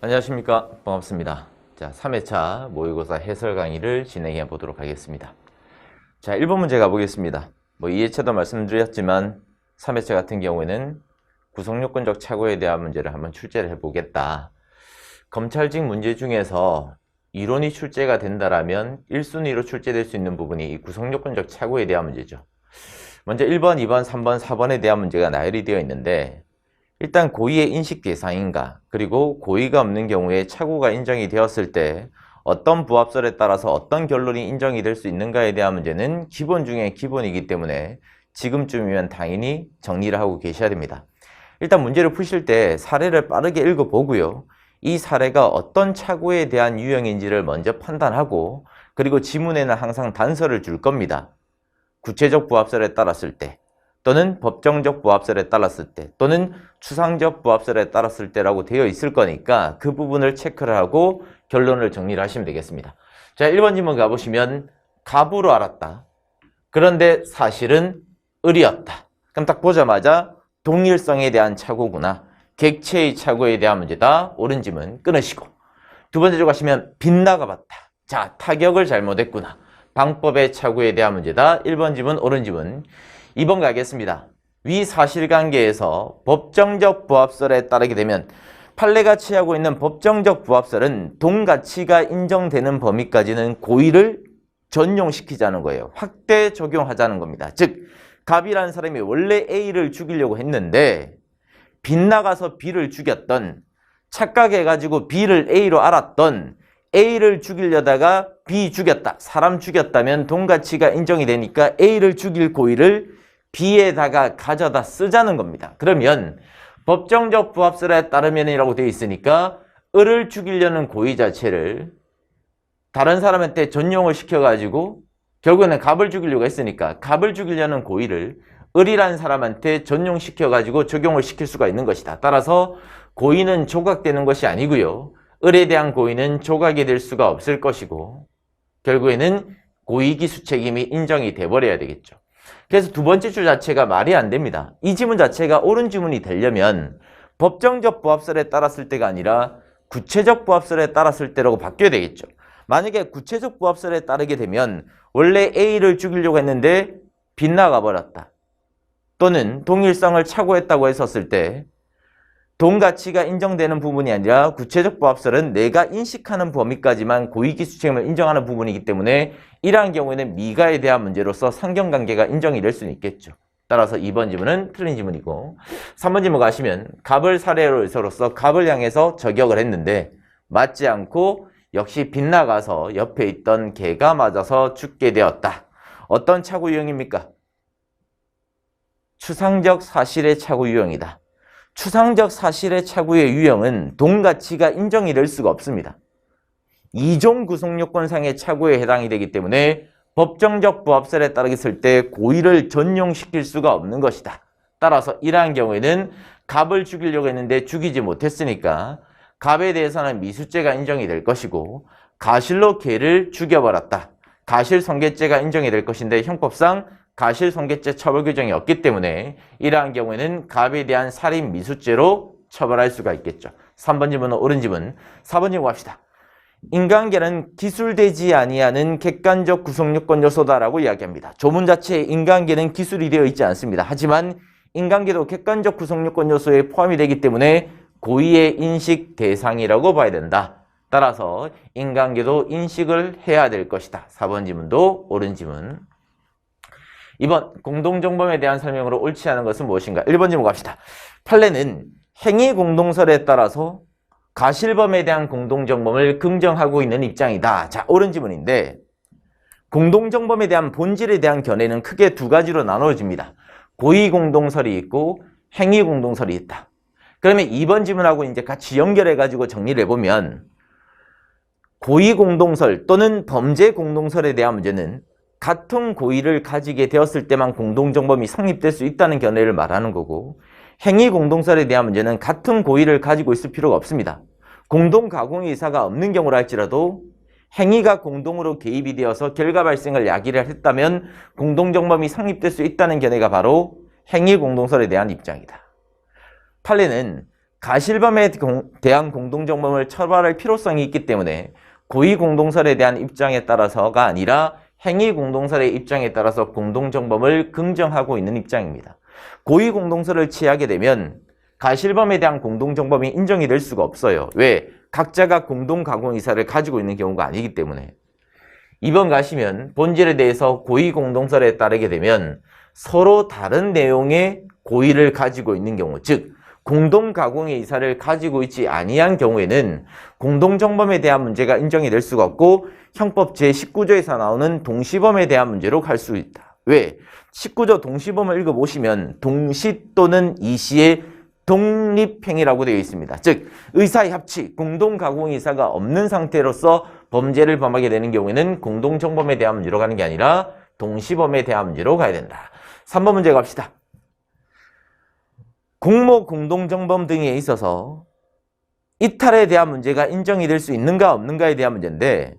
안녕하십니까. 반갑습니다. 자, 3회차 모의고사 해설 강의를 진행해 보도록 하겠습니다. 자, 1번 문제 가보겠습니다. 2회차도 말씀드렸지만 3회차 같은 경우에는 구성요건적 착오에 대한 문제를 한번 출제를 해보겠다. 검찰직 문제 중에서 이론이 출제가 된다라면 1순위로 출제될 수 있는 부분이 이 구성요건적 착오에 대한 문제죠. 먼저 1번, 2번, 3번, 4번에 대한 문제가 나열이 되어 있는데 일단 고의의 인식 대상인가, 그리고 고의가 없는 경우에 착오가 인정이 되었을 때 어떤 부합설에 따라서 어떤 결론이 인정이 될 수 있는가에 대한 문제는 기본 중에 기본이기 때문에 지금쯤이면 당연히 정리를 하고 계셔야 됩니다. 일단 문제를 푸실 때 사례를 빠르게 읽어보고요. 이 사례가 어떤 착오에 대한 유형인지를 먼저 판단하고, 그리고 지문에는 항상 단서를 줄 겁니다. 구체적 부합설에 따랐을 때, 또는 법정적 부합설에 따랐을 때, 또는 추상적 부합설에 따랐을 때라고 되어 있을 거니까 그 부분을 체크를 하고 결론을 정리를 하시면 되겠습니다. 자, 1번 질문 가보시면 갑으로 알았다. 그런데 사실은 을이었다. 그럼 딱 보자마자 동일성에 대한 착오구나. 객체의 착오에 대한 문제다. 옳은 질문 끊으시고. 두 번째로 가시면 빗나가 봤다. 자, 타격을 잘못했구나. 방법의 착오에 대한 문제다. 1번 질문 옳은 질문. 2번 가겠습니다. 위 사실관계에서 법정적 부합설에 따르게 되면 판례가 취하고 있는 법정적 부합설은 동가치가 인정되는 범위까지는 고의를 전용시키자는 거예요. 확대 적용하자는 겁니다. 즉, 갑이라는 사람이 원래 A를 죽이려고 했는데 빗나가서 B를 죽였던, 착각해가지고 B를 A로 알았던, A를 죽이려다가 B 죽였다, 사람 죽였다면 동가치가 인정이 되니까 A를 죽일 고의를 B에다가 가져다 쓰자는 겁니다. 그러면 법정적 부합설에 따르면이라고 되어 있으니까 을을 죽이려는 고의 자체를 다른 사람한테 전용을 시켜가지고 결국에는 갑을 죽이려고 했으니까 갑을 죽이려는 고의를 을이라는 사람한테 전용시켜가지고 적용을 시킬 수가 있는 것이다. 따라서 고의는 조각되는 것이 아니고요. 을에 대한 고의는 조각이 될 수가 없을 것이고 결국에는 고의기수 책임이 인정이 돼버려야 되겠죠. 그래서 두 번째 줄 자체가 말이 안 됩니다. 이 지문 자체가 옳은 지문이 되려면 법정적 부합설에 따랐을 때가 아니라 구체적 부합설에 따랐을 때라고 바뀌어야 되겠죠. 만약에 구체적 부합설에 따르게 되면 원래 A를 죽이려고 했는데 빗나가 버렸다. 또는 동일성을 착오했다고 했었을 때 동가치가 인정되는 부분이 아니라 구체적 부합설은 내가 인식하는 범위까지만 고의기수 책임을 인정하는 부분이기 때문에 이러한 경우에는 미가에 대한 문제로서 상경관계가 인정이 될 수는 있겠죠. 따라서 2번 지문은 틀린 지문이고, 3번 지문 가시면 갑을 사례로 해서로서 갑을 향해서 저격을 했는데 맞지 않고 역시 빗나가서 옆에 있던 개가 맞아서 죽게 되었다. 어떤 착오 유형입니까? 추상적 사실의 착오 유형이다. 추상적 사실의 착오의 유형은 동가치가 인정이 될 수가 없습니다. 이종 구성요건상의 착오에 해당이 되기 때문에 법정적 부합설에 따르겠을 때 고의를 전용시킬 수가 없는 것이다. 따라서 이러한 경우에는 갑을 죽이려고 했는데 죽이지 못했으니까 갑에 대해서는 미수죄가 인정이 될 것이고 가실로 개를 죽여버렸다. 가실손괴죄가 인정이 될 것인데 형법상 가실손괴죄 처벌 규정이 없기 때문에 이러한 경우에는 갑에 대한 살인 미수죄로 처벌할 수가 있겠죠. 3번 질문은 옳은 질문. 4번 질문 갑시다. 인간계는 기술되지 아니하는 객관적 구성요건 요소다라고 이야기합니다. 조문 자체에 인간계는 기술이 되어 있지 않습니다. 하지만 인간계도 객관적 구성요건 요소에 포함이 되기 때문에 고의의 인식 대상이라고 봐야 된다. 따라서 인간계도 인식을 해야 될 것이다. 4번 질문도 옳은 질문. 2번 공동정범에 대한 설명으로 옳지 않은 것은 무엇인가? 1번 질문 갑시다. 판례는 행위 공동설에 따라서 가실범에 대한 공동정범을 긍정하고 있는 입장이다. 자, 옳은 질문인데 공동정범에 대한 본질에 대한 견해는 크게 두 가지로 나눠집니다. 고의 공동설이 있고 행위 공동설이 있다. 그러면 2번 질문하고 이제 같이 연결해가지고 정리를 해보면 고의 공동설 또는 범죄 공동설에 대한 문제는 같은 고의를 가지게 되었을 때만 공동정범이 성립될 수 있다는 견해를 말하는 거고 행위 공동설에 대한 문제는 같은 고의를 가지고 있을 필요가 없습니다. 공동가공의 의사가 없는 경우라 할지라도 행위가 공동으로 개입이 되어서 결과 발생을 야기를 했다면 공동정범이 성립될 수 있다는 견해가 바로 행위 공동설에 대한 입장이다. 판례는 가실범에 대한 공동정범을 처벌할 필요성이 있기 때문에 고의공동설에 대한 입장에 따라서가 아니라 행위공동설의 입장에 따라서 공동정범을 긍정하고 있는 입장입니다. 고의공동설을 취하게 되면 가실범에 대한 공동정범이 인정이 될 수가 없어요. 왜? 각자가 공동가공의사를 가지고 있는 경우가 아니기 때문에. 2번 가시면 본질에 대해서 고의공동설에 따르게 되면 서로 다른 내용의 고의를 가지고 있는 경우, 즉 공동가공의 의사를 가지고 있지 아니한 경우에는 공동정범에 대한 문제가 인정이 될 수가 없고 형법 제19조에서 나오는 동시범에 대한 문제로 갈 수 있다. 왜? 19조 동시범을 읽어보시면 동시 또는 이시의 독립행위라고 되어 있습니다. 즉 의사의 합치, 공동가공의 의사가 없는 상태로서 범죄를 범하게 되는 경우에는 공동정범에 대한 문제로 가는 게 아니라 동시범에 대한 문제로 가야 된다. 3번 문제 갑시다. 공모 공동정범 등에 있어서 이탈에 대한 문제가 인정이 될 수 있는가 없는가에 대한 문제인데,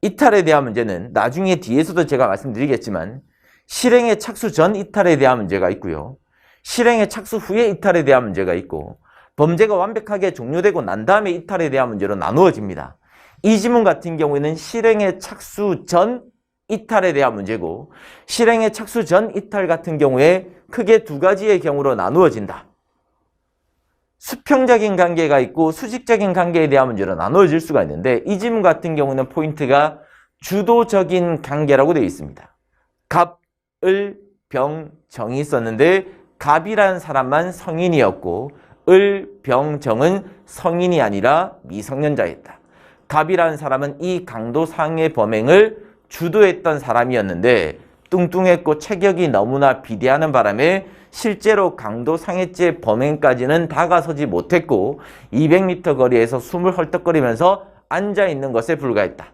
이탈에 대한 문제는 나중에 뒤에서도 제가 말씀드리겠지만 실행의 착수 전 이탈에 대한 문제가 있고요, 실행의 착수 후에 이탈에 대한 문제가 있고, 범죄가 완벽하게 종료되고 난 다음에 이탈에 대한 문제로 나누어집니다. 이 지문 같은 경우에는 실행의 착수 전 이탈에 대한 문제고, 실행의 착수 전 이탈 같은 경우에 크게 두 가지의 경우로 나누어진다. 수평적인 관계가 있고 수직적인 관계에 대한 문제로 나누어질 수가 있는데, 이 지문 같은 경우는 포인트가 주도적인 관계라고 되어 있습니다. 갑, 을, 병, 정이 있었는데 갑이라는 사람만 성인이었고 을, 병, 정은 성인이 아니라 미성년자였다. 갑이라는 사람은 이 강도상해 범행을 주도했던 사람이었는데 뚱뚱했고 체격이 너무나 비대하는 바람에 실제로 강도상해죄 범행까지는 다가서지 못했고 200m 거리에서 숨을 헐떡거리면서 앉아있는 것에 불과했다.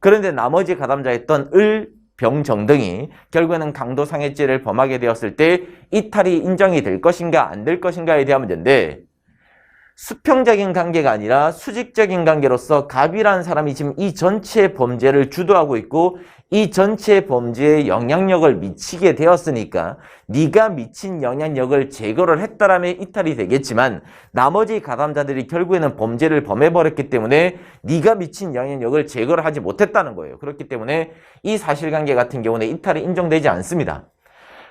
그런데 나머지 가담자였던 을, 병, 정 등이 결국에는 강도상해죄를 범하게 되었을 때 이탈이 인정이 될 것인가 안 될 것인가에 대한 문제인데, 수평적인 관계가 아니라 수직적인 관계로서 갑이라는 사람이 지금 이 전체 범죄를 주도하고 있고 이 전체 범죄에 영향력을 미치게 되었으니까 네가 미친 영향력을 제거를 했다라면 이탈이 되겠지만, 나머지 가담자들이 결국에는 범죄를 범해버렸기 때문에 네가 미친 영향력을 제거를 하지 못했다는 거예요. 그렇기 때문에 이 사실관계 같은 경우는 이탈이 인정되지 않습니다.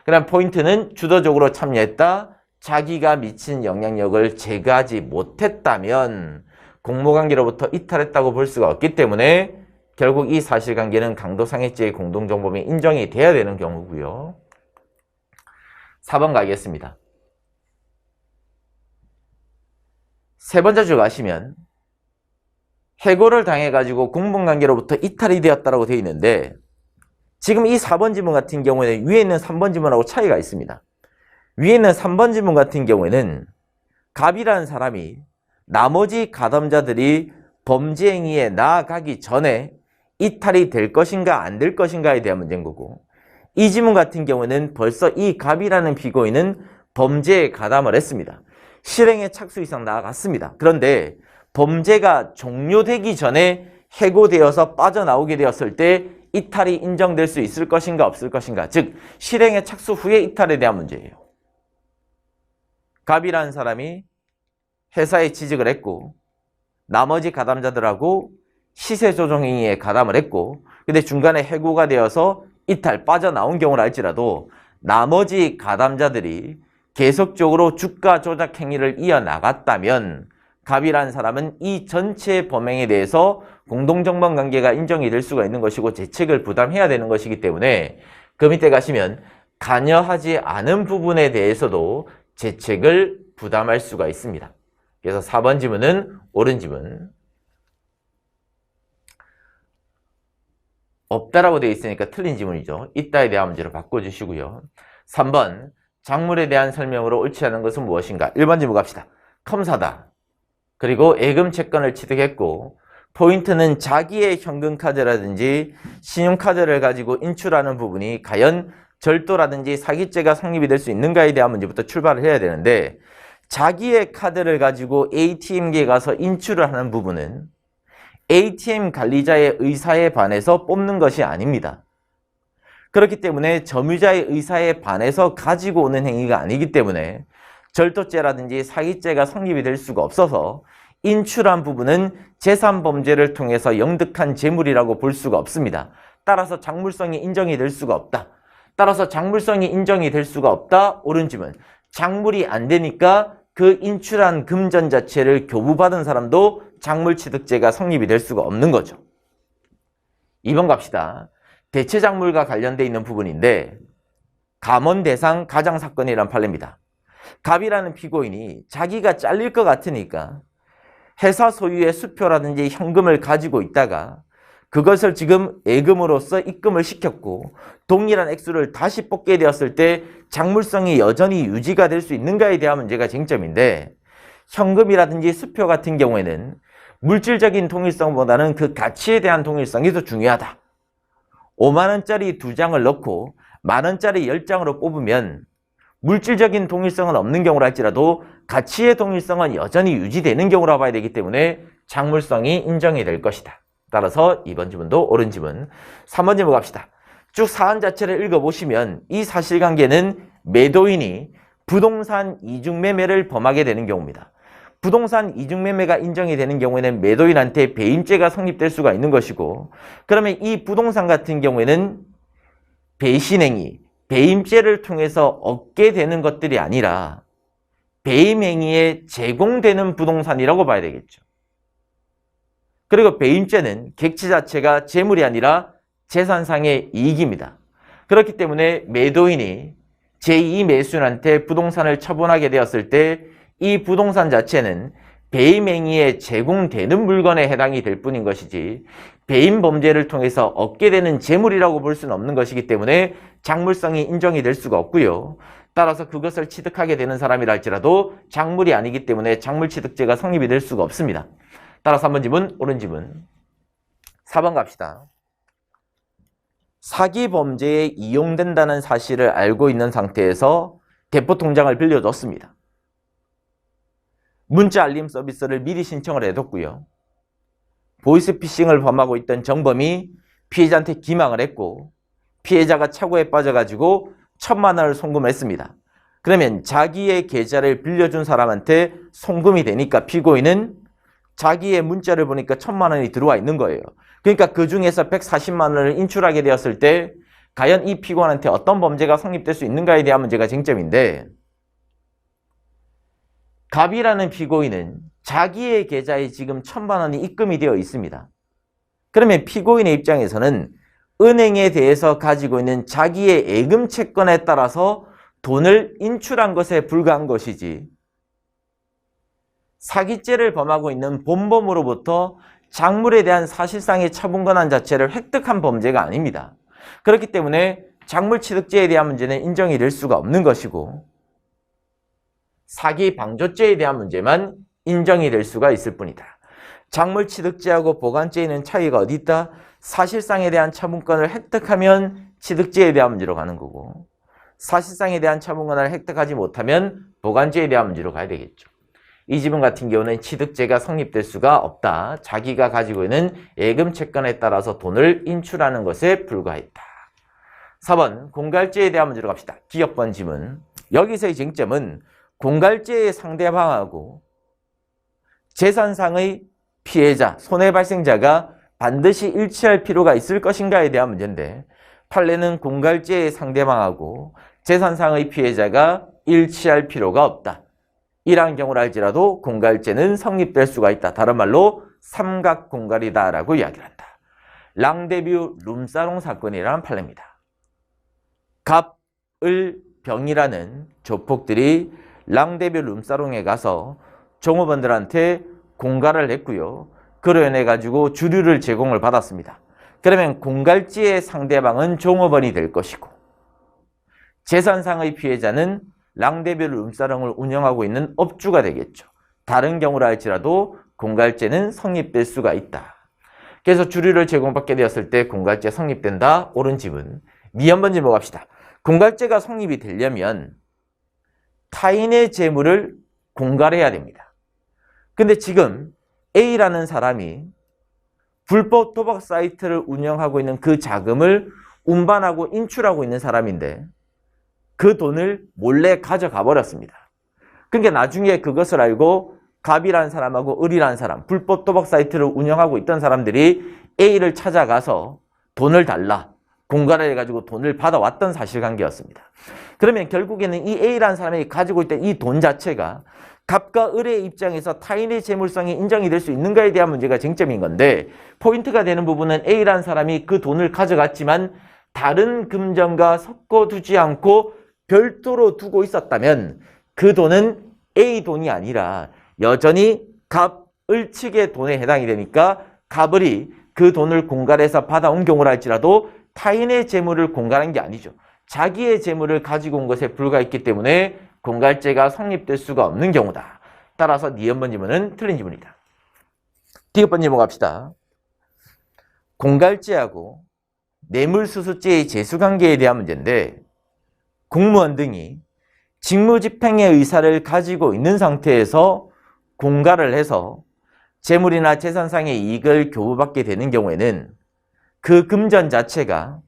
그다음 포인트는 주도적으로 참여했다. 자기가 미친 영향력을 제거하지 못했다면 공모관계로부터 이탈했다고 볼 수가 없기 때문에 결국 이 사실관계는 강도상해죄의 공동정범이 인정이 돼야 되는 경우고요. 4번 가겠습니다. 세 번째 줄 가시면 해고를 당해가지고 공범관계로부터 이탈이 되었다고 되어 있는데, 지금 이 4번 지문 같은 경우에는 위에 있는 3번 지문하고 차이가 있습니다. 위에 있는 3번 지문 같은 경우에는 갑이라는 사람이 나머지 가담자들이 범죄 행위에 나아가기 전에 이탈이 될 것인가 안 될 것인가에 대한 문제인 거고, 이 지문 같은 경우는 벌써 이 갑이라는 피고인은 범죄에 가담을 했습니다. 실행에 착수 이상 나아갔습니다. 그런데 범죄가 종료되기 전에 해고되어서 빠져나오게 되었을 때 이탈이 인정될 수 있을 것인가 없을 것인가, 즉 실행에 착수 후에 이탈에 대한 문제예요. 갑이라는 사람이 회사에 취직을 했고 나머지 가담자들하고 시세조정행위에 가담을 했고, 근데 중간에 해고가 되어서 이탈 빠져나온 경우라 할지라도 나머지 가담자들이 계속적으로 주가 조작 행위를 이어나갔다면 갑이라는 사람은 이 전체 범행에 대해서 공동정범 관계가 인정이 될 수가 있는 것이고 죄책을 부담해야 되는 것이기 때문에 그 밑에 가시면 관여하지 않은 부분에 대해서도 죄책을 부담할 수가 있습니다. 그래서 4번 지문은 옳은 지문. 없다라고 되어 있으니까 틀린 지문이죠. 있다에 대한 문제로 바꿔주시고요. 3번 작물에 대한 설명으로 옳지 않은 것은 무엇인가? 1번 지문 갑시다. 컴사다. 그리고 예금 채권을 취득했고 포인트는 자기의 현금카드라든지 신용카드를 가지고 인출하는 부분이 과연 절도라든지 사기죄가 성립이 될 수 있는가에 대한 문제부터 출발을 해야 되는데, 자기의 카드를 가지고 ATM기에 가서 인출을 하는 부분은 ATM 관리자의 의사에 반해서 뽑는 것이 아닙니다. 그렇기 때문에 점유자의 의사에 반해서 가지고 오는 행위가 아니기 때문에 절도죄라든지 사기죄가 성립이 될 수가 없어서 인출한 부분은 재산범죄를 통해서 영득한 재물이라고 볼 수가 없습니다. 따라서 작물성이 인정이 될 수가 없다. 따라서 작물성이 인정이 될 수가 없다. 옳은 질문. 작물이 안 되니까 그 인출한 금전 자체를 교부받은 사람도 작물취득죄가 성립이 될 수가 없는 거죠. 2번 갑시다. 대체작물과 관련되어 있는 부분인데 감원대상 가장사건이란 판례입니다. 갑이라는 피고인이 자기가 잘릴 것 같으니까 회사 소유의 수표라든지 현금을 가지고 있다가 그것을 지금 예금으로서 입금을 시켰고 동일한 액수를 다시 뽑게 되었을 때 작물성이 여전히 유지가 될 수 있는가에 대한 문제가 쟁점인데, 현금이라든지 수표 같은 경우에는 물질적인 동일성보다는 그 가치에 대한 동일성이 더 중요하다. 5만 원짜리 2장을 넣고 만 원짜리 10장으로 뽑으면 물질적인 동일성은 없는 경우라 할지라도 가치의 동일성은 여전히 유지되는 경우라 봐야 되기 때문에 작물성이 인정이 될 것이다. 따라서 2번 지문도 옳은 지문. 3번 지문 갑시다. 쭉 사안 자체를 읽어보시면 이 사실관계는 매도인이 부동산 이중매매를 범하게 되는 경우입니다. 부동산 이중매매가 인정이 되는 경우에는 매도인한테 배임죄가 성립될 수가 있는 것이고, 그러면 이 부동산 같은 경우에는 배신행위, 배임죄를 통해서 얻게 되는 것들이 아니라 배임행위에 제공되는 부동산이라고 봐야 되겠죠. 그리고 배임죄는 객체 자체가 재물이 아니라 재산상의 이익입니다. 그렇기 때문에 매도인이 제2 매수인한테 부동산을 처분하게 되었을 때 이 부동산 자체는 배임행위에 제공되는 물건에 해당이 될 뿐인 것이지 배임 범죄를 통해서 얻게 되는 재물이라고 볼 수는 없는 것이기 때문에 작물성이 인정이 될 수가 없고요. 따라서 그것을 취득하게 되는 사람이라 할지라도 작물이 아니기 때문에 작물취득죄가 성립이 될 수가 없습니다. 따라서 3번 지문, 옳은 지문. 4번 갑시다. 사기 범죄에 이용된다는 사실을 알고 있는 상태에서 대포 통장을 빌려줬습니다. 문자 알림 서비스를 미리 신청을 해뒀고요. 보이스피싱을 범하고 있던 정범이 피해자한테 기망을 했고 피해자가 착오에 빠져가지고 1,000만 원을 송금을 했습니다. 그러면 자기의 계좌를 빌려준 사람한테 송금이 되니까 피고인은 자기의 문자를 보니까 1,000만 원이 들어와 있는 거예요. 그러니까 그 중에서 140만 원을 인출하게 되었을 때 과연 이 피고인한테 어떤 범죄가 성립될 수 있는가에 대한 문제가 쟁점인데, 갑이라는 피고인은 자기의 계좌에 지금 1,000만 원이 입금이 되어 있습니다. 그러면 피고인의 입장에서는 은행에 대해서 가지고 있는 자기의 예금 채권에 따라서 돈을 인출한 것에 불과한 것이지 사기죄를 범하고 있는 본범으로부터 작물에 대한 사실상의 처분 권한 자체를 획득한 범죄가 아닙니다. 그렇기 때문에 작물취득죄에 대한 문제는 인정이 될 수가 없는 것이고 사기 방조죄에 대한 문제만 인정이 될 수가 있을 뿐이다. 작물취득죄하고 보관죄에는 차이가 어디 있다? 사실상에 대한 처분권을 획득하면 취득죄에 대한 문제로 가는 거고 사실상에 대한 처분권을 획득하지 못하면 보관죄에 대한 문제로 가야 되겠죠. 이 지문 같은 경우는 취득죄가 성립될 수가 없다. 자기가 가지고 있는 예금 채권에 따라서 돈을 인출하는 것에 불과했다. 4번 공갈죄에 대한 문제로 갑시다. 기억번 지문. 여기서의 쟁점은 공갈죄의 상대방하고 재산상의 피해자, 손해발생자가 반드시 일치할 필요가 있을 것인가에 대한 문제인데 판례는 공갈죄의 상대방하고 재산상의 피해자가 일치할 필요가 없다. 이러한 경우라 할지라도 공갈죄는 성립될 수가 있다. 다른 말로 삼각공갈이다라고 이야기를 한다. 랑데뷰 룸사롱 사건이라는 판례입니다. 갑을 병이라는 조폭들이 랑데뷰 룸사롱에 가서 종업원들한테 공갈을 했고요. 그로 인해 가지고 주류를 제공을 받았습니다. 그러면 공갈죄의 상대방은 종업원이 될 것이고 재산상의 피해자는 랑데뷰 룸사롱을 운영하고 있는 업주가 되겠죠. 다른 경우라 할지라도 공갈죄는 성립될 수가 있다. 그래서 주류를 제공받게 되었을 때 공갈죄 성립된다. 옳은 지문. 미 한번 질문합시다. 공갈죄가 성립이 되려면 타인의 재물을 공갈해야 됩니다. 근데 지금 A라는 사람이 불법 도박 사이트를 운영하고 있는 그 자금을 운반하고 인출하고 있는 사람인데 그 돈을 몰래 가져가 버렸습니다. 그러니까 나중에 그것을 알고 갑이라는 사람하고 을이라는 사람, 불법 도박 사이트를 운영하고 있던 사람들이 A를 찾아가서 돈을 달라, 공갈을 해가지고 돈을 받아왔던 사실관계였습니다. 그러면 결국에는 이 A라는 사람이 가지고 있던 이 돈 자체가 갑과 을의 입장에서 타인의 재물성이 인정이 될 수 있는가에 대한 문제가 쟁점인 건데, 포인트가 되는 부분은 A라는 사람이 그 돈을 가져갔지만 다른 금전과 섞어두지 않고 별도로 두고 있었다면 그 돈은 A 돈이 아니라 여전히 갑, 을 측의 돈에 해당이 되니까 갑을이 그 돈을 공갈해서 받아온 경우라 할지라도 타인의 재물을 공갈한 게 아니죠. 자기의 재물을 가지고 온 것에 불과했기 때문에 공갈죄가 성립될 수가 없는 경우다. 따라서 니은번 지문은 틀린 지문이다. 디귿번 지문 갑시다. 공갈죄하고 뇌물수수죄의 재수관계에 대한 문제인데, 공무원 등이 직무집행의 의사를 가지고 있는 상태에서 공갈을 해서 재물이나 재산상의 이익을 교부받게 되는 경우에는 그 금전 자체가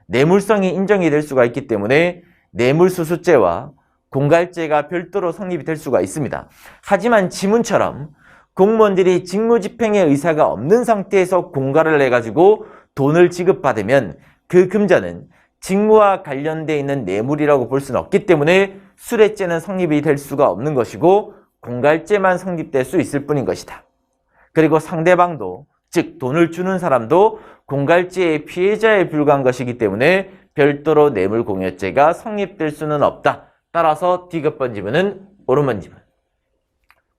뇌물성이 인정이 될 수가 있기 때문에 뇌물수수죄와 공갈죄가 별도로 성립이 될 수가 있습니다. 하지만 지문처럼 공무원들이 직무집행의 의사가 없는 상태에서 공갈을 해가지고 돈을 지급받으면 그 금전은 직무와 관련되어 있는 뇌물이라고 볼 수는 없기 때문에 수뢰죄는 성립이 될 수가 없는 것이고 공갈죄만 성립될 수 있을 뿐인 것이다. 그리고 상대방도, 즉 돈을 주는 사람도 공갈죄의 피해자에 불과한 것이기 때문에 별도로 뇌물공여죄가 성립될 수는 없다. 따라서 디귿번 지문은 옳은 지문.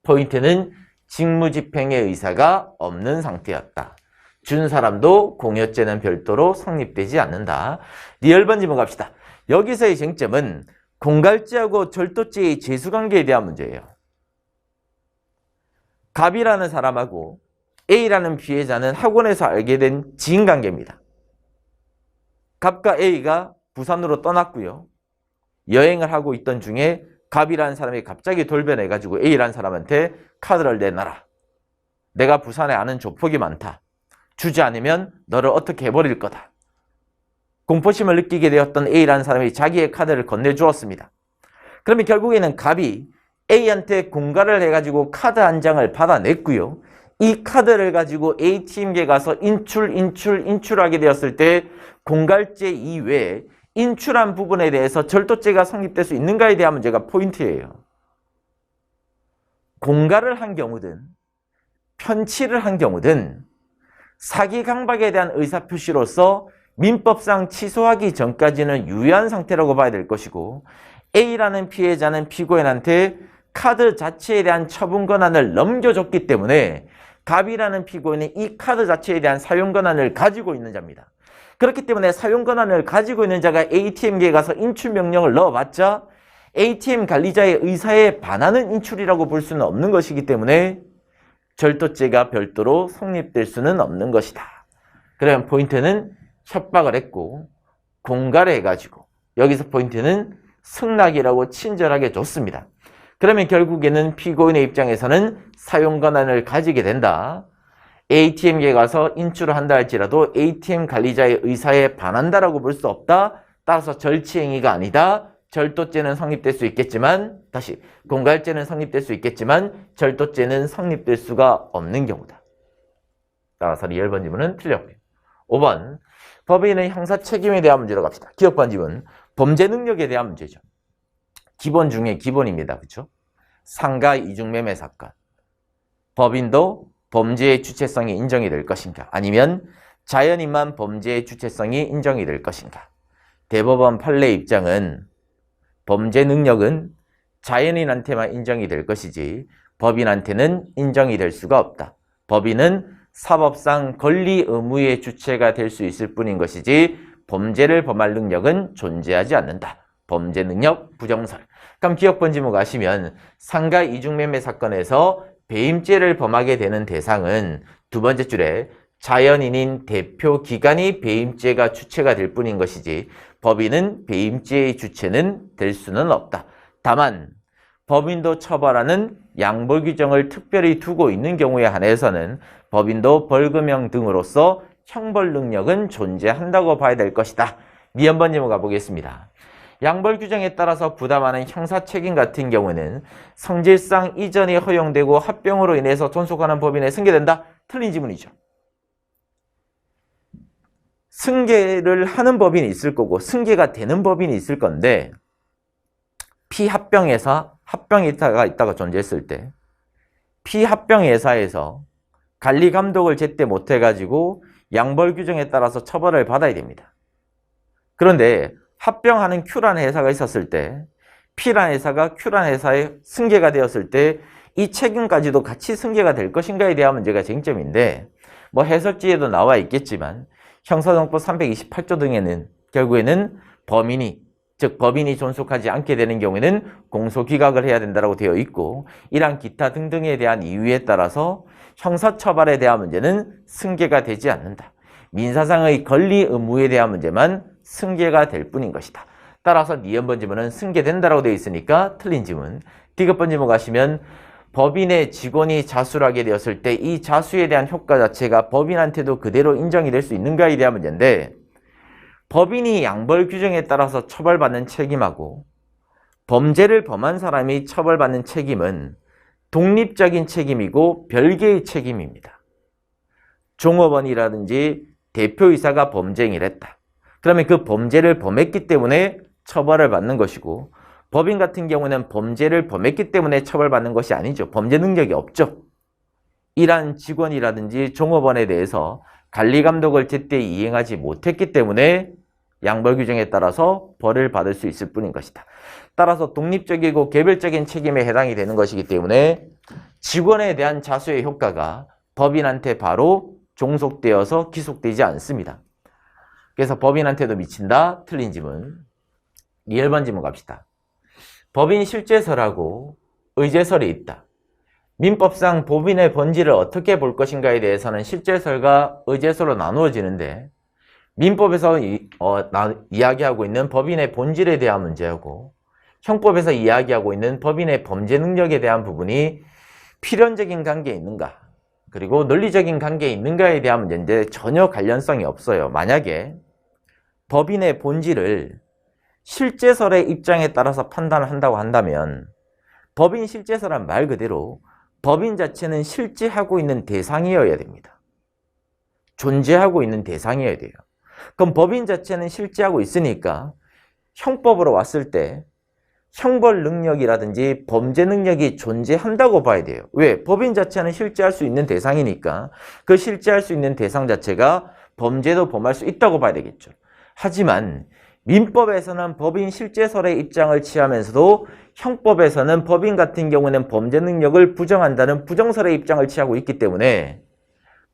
포인트는 직무집행의 의사가 없는 상태였다. 준 사람도 공여죄는 별도로 성립되지 않는다. 리얼번 지문 갑시다. 여기서의 쟁점은 공갈죄하고 절도죄의 재수관계에 대한 문제예요. 갑이라는 사람하고 A라는 피해자는 학원에서 알게 된 지인관계입니다. 갑과 A가 부산으로 떠났고요. 여행을 하고 있던 중에 갑이라는 사람이 갑자기 돌변해가지고 A라는 사람한테 카드를 내놔라. 내가 부산에 아는 조폭이 많다. 주지 않으면 너를 어떻게 해버릴 거다. 공포심을 느끼게 되었던 A라는 사람이 자기의 카드를 건네주었습니다. 그러면 결국에는 갑이 A한테 공갈을 해가지고 카드 한 장을 받아냈고요. 이 카드를 가지고 ATM기에 가서 인출하게 되었을 때 공갈죄 이외에 인출한 부분에 대해서 절도죄가 성립될 수 있는가에 대한 문제가 포인트예요. 공갈을 한 경우든 편취를 한 경우든 사기 강박에 대한 의사표시로서 민법상 취소하기 전까지는 유효한 상태라고 봐야 될 것이고, A라는 피해자는 피고인한테 카드 자체에 대한 처분 권한을 넘겨줬기 때문에 갑이라는 피고인은 이 카드 자체에 대한 사용 권한을 가지고 있는 자입니다. 그렇기 때문에 사용 권한을 가지고 있는 자가 ATM기에 가서 인출 명령을 넣어봤자 ATM 관리자의 의사에 반하는 인출이라고 볼 수는 없는 것이기 때문에 절도죄가 별도로 성립될 수는 없는 것이다. 그러면 포인트는 협박을 했고 공갈을 해가지고, 여기서 포인트는 승낙이라고 친절하게 줬습니다. 그러면 결국에는 피고인의 입장에서는 사용 권한을 가지게 된다. ATM기에 가서 인출을 한다 할지라도 ATM 관리자의 의사에 반한다라고 볼 수 없다. 따라서 절취행위가 아니다. 절도죄는 성립될 수 있겠지만, 다시 공갈죄는 성립될 수 있겠지만 절도죄는 성립될 수가 없는 경우다. 따라서 리얼번 지문은 틀렸고요. 5번 법인의 형사 책임에 대한 문제로 갑시다. 기억번 지문 범죄 능력에 대한 문제죠. 기본 중에 기본입니다. 그렇죠? 상가 이중매매 사건. 법인도 범죄의 주체성이 인정이 될 것인가? 아니면 자연인만 범죄의 주체성이 인정이 될 것인가? 대법원 판례 입장은 범죄 능력은 자연인한테만 인정이 될 것이지 법인한테는 인정이 될 수가 없다. 법인은 사법상 권리 의무의 주체가 될 수 있을 뿐인 것이지 범죄를 범할 능력은 존재하지 않는다. 범죄 능력 부정설. 그럼 기억번 지문 가시면 상가 이중매매 사건에서 배임죄를 범하게 되는 대상은 두 번째 줄에 자연인인 대표 기관이 배임죄가 주체가 될 뿐인 것이지 법인은 배임죄의 주체는 될 수는 없다. 다만 법인도 처벌하는 양벌 규정을 특별히 두고 있는 경우에 한해서는 법인도 벌금형 등으로서 형벌 능력은 존재한다고 봐야 될 것이다. 미연번 지문 가보겠습니다. 양벌 규정에 따라서 부담하는 형사 책임 같은 경우는 성질상 이전이 허용되고 합병으로 인해서 존속하는 법인에 승계된다? 틀린 지문이죠. 승계를 하는 법인이 있을 거고 승계가 되는 법인이 있을 건데 피합병회사, 합병회사가 있다가 존재했을 때 피합병회사에서 관리감독을 제때 못해가지고 양벌 규정에 따라서 처벌을 받아야 됩니다. 그런데 합병하는 Q라는 회사가 있었을 때 P라는 회사가 Q라는 회사에 승계가 되었을 때 이 책임까지도 같이 승계가 될 것인가에 대한 문제가 쟁점인데 뭐 해설지에도 나와 있겠지만 형사정법 328조 등에는 결국에는 범인이 즉 법인이 존속하지 않게 되는 경우에는 공소기각을 해야 된다고 되어 있고 이러한 기타 등등에 대한 이유에 따라서 형사처벌에 대한 문제는 승계가 되지 않는다. 민사상의 권리 의무에 대한 문제만 승계가 될 뿐인 것이다. 따라서 니은번 지문은 승계된다라고 되어 있으니까 틀린 지문. 디귿번 지문 가시면 법인의 직원이 자수를 하게 되었을 때 이 자수에 대한 효과 자체가 법인한테도 그대로 인정이 될 수 있는가에 대한 문제인데 법인이 양벌 규정에 따라서 처벌받는 책임하고 범죄를 범한 사람이 처벌받는 책임은 독립적인 책임이고 별개의 책임입니다. 종업원이라든지 대표이사가 범죄 행위를 했다. 그러면 그 범죄를 범했기 때문에 처벌을 받는 것이고 법인 같은 경우는 범죄를 범했기 때문에 처벌받는 것이 아니죠. 범죄 능력이 없죠. 이러한 직원이라든지 종업원에 대해서 관리감독을 제때 이행하지 못했기 때문에 양벌 규정에 따라서 벌을 받을 수 있을 뿐인 것이다. 따라서 독립적이고 개별적인 책임에 해당이 되는 것이기 때문에 직원에 대한 자수의 효과가 법인한테 바로 종속되어서 기속되지 않습니다. 그래서 법인한테도 미친다. 틀린 지문. 1번 지문 갑시다. 법인 실제설하고 의제설이 있다. 민법상 법인의 본질을 어떻게 볼 것인가에 대해서는 실제설과 의제설로 나누어지는데 민법에서 이야기하고 있는 법인의 본질에 대한 문제하고 형법에서 이야기하고 있는 법인의 범죄 능력에 대한 부분이 필연적인 관계에 있는가 그리고 논리적인 관계에 있는가에 대한 문제인데 전혀 관련성이 없어요. 만약에 법인의 본질을 실제설의 입장에 따라서 판단을 한다고 한다면 법인 실제설은 말 그대로 법인 자체는 실제하고 있는 대상이어야 됩니다. 존재하고 있는 대상이어야 돼요. 그럼 법인 자체는 실제하고 있으니까 형법으로 왔을 때 형벌 능력이라든지 범죄 능력이 존재한다고 봐야 돼요. 왜? 법인 자체는 실제할 수 있는 대상이니까 그 실제할 수 있는 대상 자체가 범죄도 범할 수 있다고 봐야 되겠죠. 하지만 민법에서는 법인 실제설의 입장을 취하면서도 형법에서는 법인 같은 경우는 범죄 능력을 부정한다는 부정설의 입장을 취하고 있기 때문에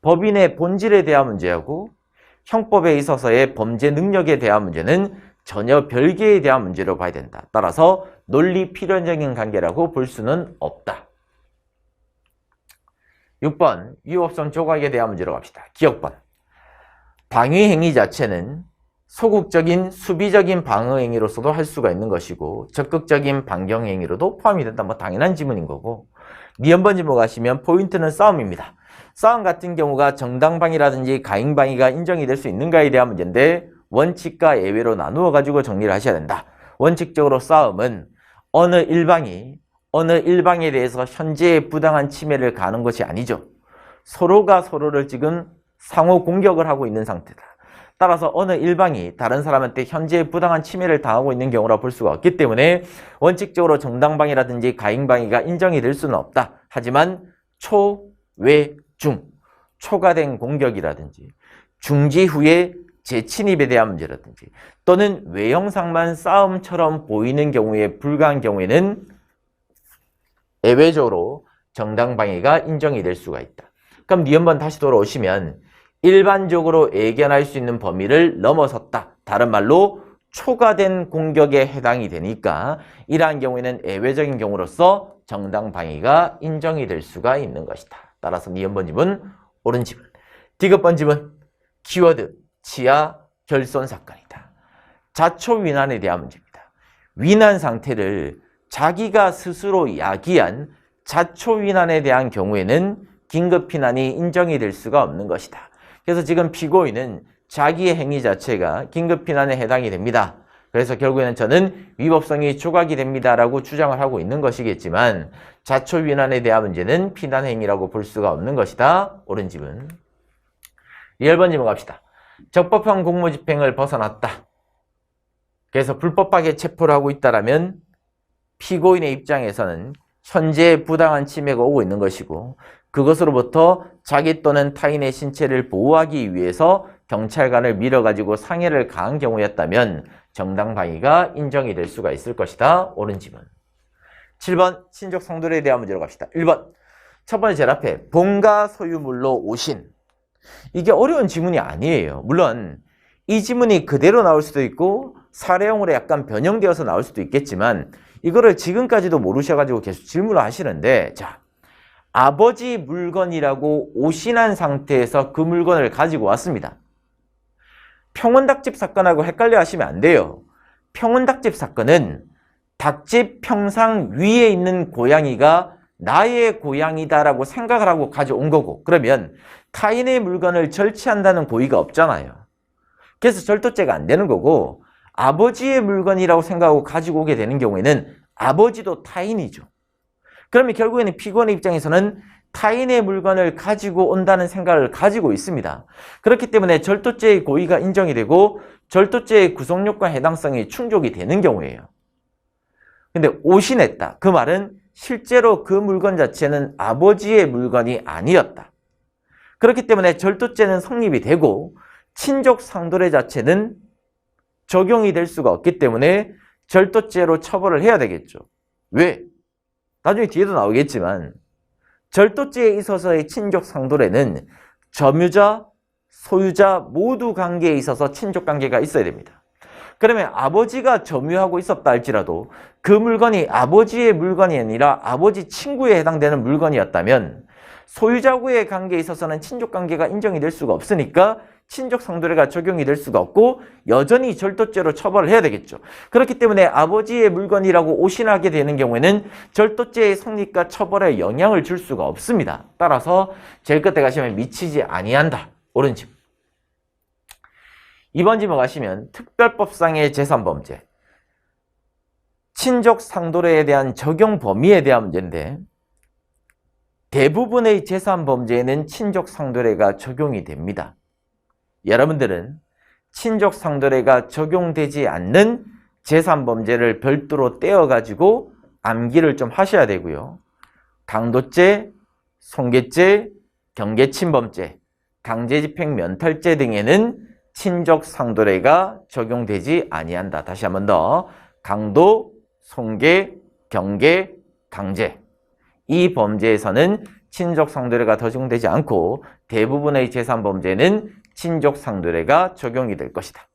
법인의 본질에 대한 문제하고 형법에 있어서의 범죄 능력에 대한 문제는 전혀 별개에 대한 문제로 봐야 된다. 따라서 논리 필연적인 관계라고 볼 수는 없다. 6번 유업선 조각에 대한 문제로 갑시다. 기억번. 방위 행위 자체는 소극적인 수비적인 방어 행위로서도 할 수가 있는 것이고 적극적인 반경 행위로도 포함이 된다. 뭐 당연한 지문인 거고 니은번 지문 가시면 포인트는 싸움입니다. 싸움 같은 경우가 정당방위라든지 가행방위가 인정이 될 수 있는가에 대한 문제인데 원칙과 예외로 나누어 가지고 정리를 하셔야 된다. 원칙적으로 싸움은 어느 일방에 대해서 현재의 부당한 침해를 가하는 것이 아니죠. 서로가 서로를 지금 상호 공격을 하고 있는 상태다. 따라서 어느 일방이 다른 사람한테 현재의 부당한 침해를 당하고 있는 경우라 볼 수가 없기 때문에 원칙적으로 정당방위라든지 가행방위가 인정이 될 수는 없다. 하지만 초, 외, 중, 초과된 공격이라든지 중지 후에 재침입에 대한 문제라든지 또는 외형상만 싸움처럼 보이는 경우에 불과한 경우에는 예외적으로 정당방위가 인정이 될 수가 있다. 그럼 니은번 다시 돌아오시면 일반적으로 예견할 수 있는 범위를 넘어섰다. 다른 말로 초과된 공격에 해당이 되니까 이러한 경우에는 예외적인 경우로서 정당방위가 인정이 될 수가 있는 것이다. 따라서 니은번 지문, 옳은 지문. 디귿번 지문, 키워드, 치아 결손 사건이다. 자초위난에 대한 문제입니다. 위난 상태를 자기가 스스로 야기한 자초위난에 대한 경우에는 긴급피난이 인정이 될 수가 없는 것이다. 그래서 지금 피고인은 자기의 행위 자체가 긴급피난에 해당이 됩니다. 그래서 결국에는 저는 위법성이 조각이 됩니다라고 주장을 하고 있는 것이겠지만 자초위난에 대한 문제는 피난행위라고 볼 수가 없는 것이다. 옳은 지문. 10번 질문 갑시다. 적법한 공무집행을 벗어났다. 그래서 불법하게 체포를 하고 있다라면 피고인의 입장에서는 현재 부당한 침해가 오고 있는 것이고 그것으로부터 자기 또는 타인의 신체를 보호하기 위해서 경찰관을 밀어가지고 상해를 가한 경우였다면 정당방위가 인정이 될 수가 있을 것이다. 옳은 지문. 7번 친족 상돌에 대한 문제로 갑시다. 1번 첫 번째 제일 앞에 본가 소유물로 오신. 이게 어려운 지문이 아니에요. 물론 이 지문이 그대로 나올 수도 있고 사례형으로 약간 변형되어서 나올 수도 있겠지만 이거를 지금까지도 모르셔가지고 계속 질문을 하시는데, 자, 아버지 물건이라고 오신한 상태에서 그 물건을 가지고 왔습니다. 평원닭집 사건하고 헷갈려 하시면 안 돼요. 평원닭집 사건은 닭집 평상 위에 있는 고양이가 나의 고양이다라고 생각을 하고 가져온 거고, 그러면 타인의 물건을 절취한다는 고의가 없잖아요. 그래서 절도죄가 안 되는 거고, 아버지의 물건이라고 생각하고 가지고 오게 되는 경우에는 아버지도 타인이죠. 그러면 결국에는 피고인의 입장에서는 타인의 물건을 가지고 온다는 생각을 가지고 있습니다. 그렇기 때문에 절도죄의 고의가 인정이 되고 절도죄의 구속력과 해당성이 충족이 되는 경우예요. 근데 오신했다. 그 말은 실제로 그 물건 자체는 아버지의 물건이 아니었다. 그렇기 때문에 절도죄는 성립이 되고 친족 상도례 자체는 적용이 될 수가 없기 때문에 절도죄로 처벌을 해야 되겠죠. 왜? 나중에 뒤에도 나오겠지만 절도죄에 있어서의 친족 상도례는 점유자, 소유자 모두 관계에 있어서 친족 관계가 있어야 됩니다. 그러면 아버지가 점유하고 있었다 할지라도 그 물건이 아버지의 물건이 아니라 아버지 친구에 해당되는 물건이었다면 소유자구의 관계에 있어서는 친족 관계가 인정이 될 수가 없으니까 친족 상도례가 적용이 될 수가 없고 여전히 절도죄로 처벌을 해야 되겠죠. 그렇기 때문에 아버지의 물건이라고 오신하게 되는 경우에는 절도죄의 성립과 처벌에 영향을 줄 수가 없습니다. 따라서 제일 끝에 가시면 미치지 아니한다. 옳은 집. 2번 지문 가시면 특별법상의 재산범죄. 친족 상도례에 대한 적용 범위에 대한 문제인데 대부분의 재산범죄에는 친족 상도례가 적용이 됩니다. 여러분들은 친족 상도례가 적용되지 않는 재산범죄를 별도로 떼어가지고 암기를 좀 하셔야 되고요. 강도죄, 손괴죄, 경계침범죄, 강제집행 면탈죄 등에는 친족 상도례가 적용되지 아니한다. 다시 한 번 더. 강도, 손괴, 경계, 강제. 이 범죄에서는 친족 상도례가 적용되지 않고 대부분의 재산범죄는 친족 상도례가 적용이 될 것이다.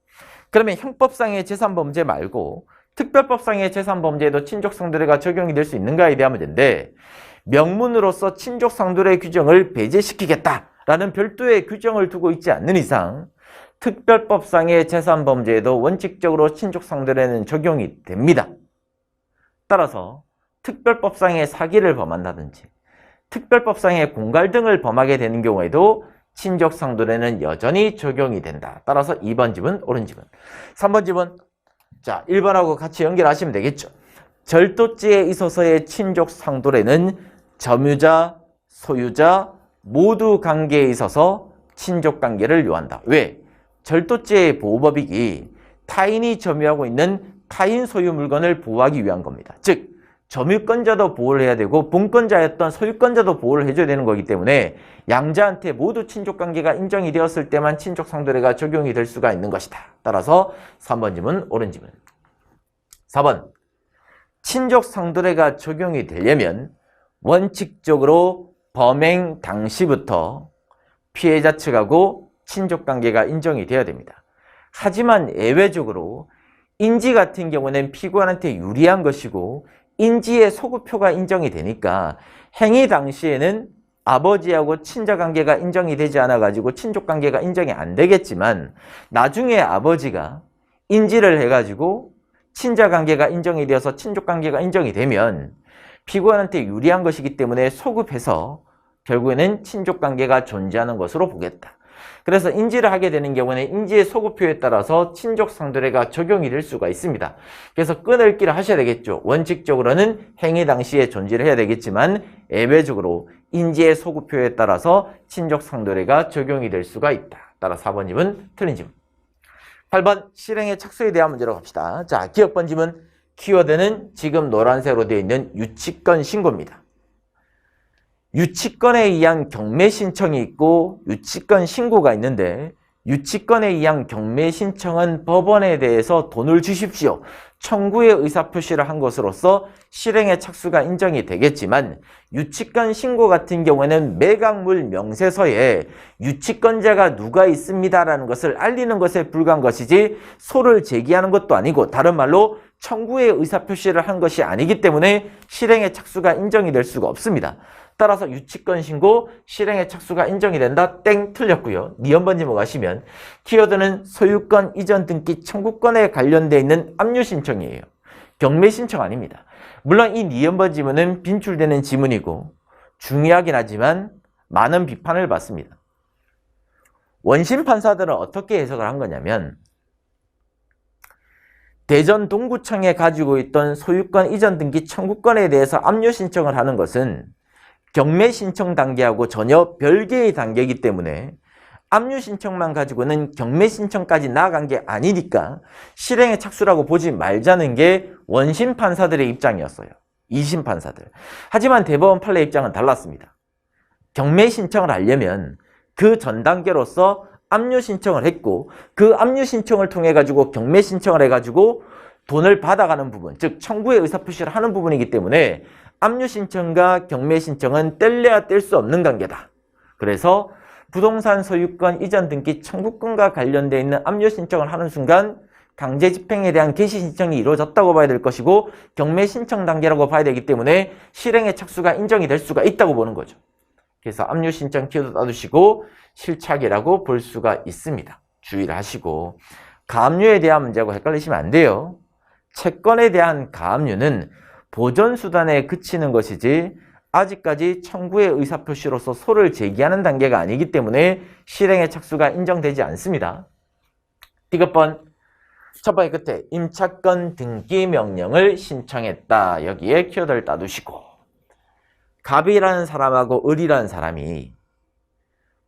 그러면 형법상의 재산범죄 말고 특별법상의 재산범죄에도 친족 상도례가 적용이 될 수 있는가에 대한 문제인데 명문으로서 친족 상도례 규정을 배제시키겠다라는 별도의 규정을 두고 있지 않는 이상 특별법상의 재산범죄에도 원칙적으로 친족 상도례는 적용이 됩니다. 따라서 특별법상의 사기를 범한다든지 특별법상의 공갈 등을 범하게 되는 경우에도 친족 상도례는 여전히 적용이 된다. 따라서 2번 지문, 옳은 지문. 3번 지문. 자, 1번하고 같이 연결하시면 되겠죠. 절도죄에 있어서의 친족 상도례는 점유자, 소유자 모두 관계에 있어서 친족 관계를 요한다. 왜? 절도죄의 보호법익이 타인이 점유하고 있는 타인 소유 물건을 보호하기 위한 겁니다. 즉 점유권자도 보호를 해야 되고 본권자였던 소유권자도 보호를 해줘야 되는 거기 때문에 양자한테 모두 친족관계가 인정이 되었을 때만 친족상도례가 적용이 될 수가 있는 것이다. 따라서 3번 지문, 옳은 지문. 4번 친족상도례가 적용이 되려면 원칙적으로 범행 당시부터 피해자 측하고 친족관계가 인정이 되어야 됩니다. 하지만 예외적으로 인지 같은 경우는 피고인한테 유리한 것이고 인지의 소급표가 인정이 되니까 행위 당시에는 아버지하고 친자관계가 인정이 되지 않아가지고 친족관계가 인정이 안 되겠지만 나중에 아버지가 인지를 해가지고 친자관계가 인정이 되어서 친족관계가 인정이 되면 피고인한테 유리한 것이기 때문에 소급해서 결국에는 친족관계가 존재하는 것으로 보겠다. 그래서 인지를 하게 되는 경우는 인지의 소급표에 따라서 친족 상도례가 적용이 될 수가 있습니다. 그래서 끊을기를 하셔야 되겠죠. 원칙적으로는 행위 당시에 존재를 해야 되겠지만 예외적으로 인지의 소급표에 따라서 친족 상도례가 적용이 될 수가 있다. 따라 4번님은 틀린 질문. 8번 실행의 착수에 대한 문제로 갑시다. 자, 기억 번짐은 키워드는 지금 노란색으로 되어 있는 유치권 신고입니다. 유치권에 의한 경매 신청이 있고 유치권 신고가 있는데 유치권에 의한 경매 신청은 법원에 대해서 돈을 주십시오. 청구의 의사표시를 한 것으로서 실행의 착수가 인정이 되겠지만 유치권 신고 같은 경우에는 매각물 명세서에 유치권자가 누가 있습니다라는 것을 알리는 것에 불과한 것이지 소를 제기하는 것도 아니고 다른 말로 청구의 의사표시를 한 것이 아니기 때문에 실행의 착수가 인정이 될 수가 없습니다. 따라서 유치권 신고, 실행의 착수가 인정이 된다. 땡 틀렸고요. 니은번지목 가시면 키워드는 소유권 이전 등기 청구권에 관련되어 있는 압류 신청이에요. 경매 신청 아닙니다. 물론 이 니은번 지문은 빈출되는 지문이고 중요하긴 하지만 많은 비판을 받습니다. 원심 판사들은 어떻게 해석을 한 거냐면 대전 동구청에 가지고 있던 소유권 이전 등기 청구권에 대해서 압류 신청을 하는 것은 경매 신청 단계하고 전혀 별개의 단계이기 때문에 압류 신청만 가지고는 경매 신청까지 나아간 게 아니니까 실행의 착수라고 보지 말자는 게 원심 판사들의 입장이었어요. 2심 판사들. 하지만 대법원 판례 입장은 달랐습니다. 경매 신청을 하려면 그 전 단계로서 압류 신청을 했고 그 압류 신청을 통해 가지고 경매 신청을 해가지고 돈을 받아가는 부분, 즉 청구의 의사표시를 하는 부분이기 때문에 압류 신청과 경매 신청은 뗄래야 뗄 수 없는 관계다. 그래서 부동산 소유권 이전 등기 청구권과 관련되어 있는 압류 신청을 하는 순간 강제 집행에 대한 개시 신청이 이루어졌다고 봐야 될 것이고 경매 신청 단계라고 봐야 되기 때문에 실행의 착수가 인정이 될 수가 있다고 보는 거죠. 그래서 압류 신청 키워드 따두시고 실착이라고 볼 수가 있습니다. 주의를 하시고 가압류에 대한 문제하고 헷갈리시면 안 돼요. 채권에 대한 가압류는 보전수단에 그치는 것이지 아직까지 청구의 의사표시로서 소를 제기하는 단계가 아니기 때문에 실행의 착수가 인정되지 않습니다. 디귿번 첫 번째 끝에 임차권 등기 명령을 신청했다. 여기에 키워드를 따두시고 갑이라는 사람하고 을이라는 사람이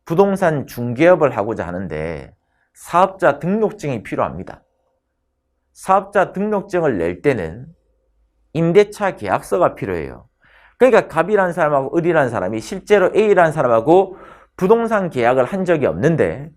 부동산 중개업을 하고자 하는데 사업자 등록증이 필요합니다. 사업자 등록증을 낼 때는 임대차 계약서가 필요해요. 그러니까 갑이라는 사람하고 을이라는 사람이 실제로 A라는 사람하고 부동산 계약을 한 적이 없는데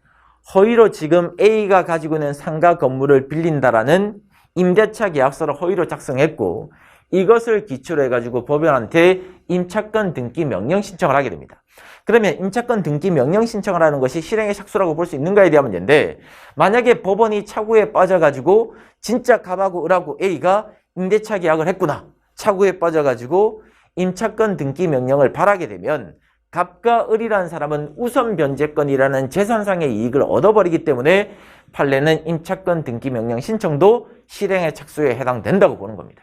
허위로 지금 A가 가지고 있는 상가 건물을 빌린다라는 임대차 계약서를 허위로 작성했고 이것을 기초로 해가지고 법원한테 임차권 등기 명령 신청을 하게 됩니다. 그러면 임차권 등기 명령 신청을 하는 것이 실행의 착수라고 볼 수 있는가에 대한 문제인데 만약에 법원이 착오에 빠져가지고 진짜 갑하고 을하고 A가 임대차 계약을 했구나. 착오에 빠져가지고 임차권 등기 명령을 바라게 되면 갑과 을이라는 사람은 우선 변제권이라는 재산상의 이익을 얻어버리기 때문에 판례는 임차권 등기 명령 신청도 실행의 착수에 해당된다고 보는 겁니다.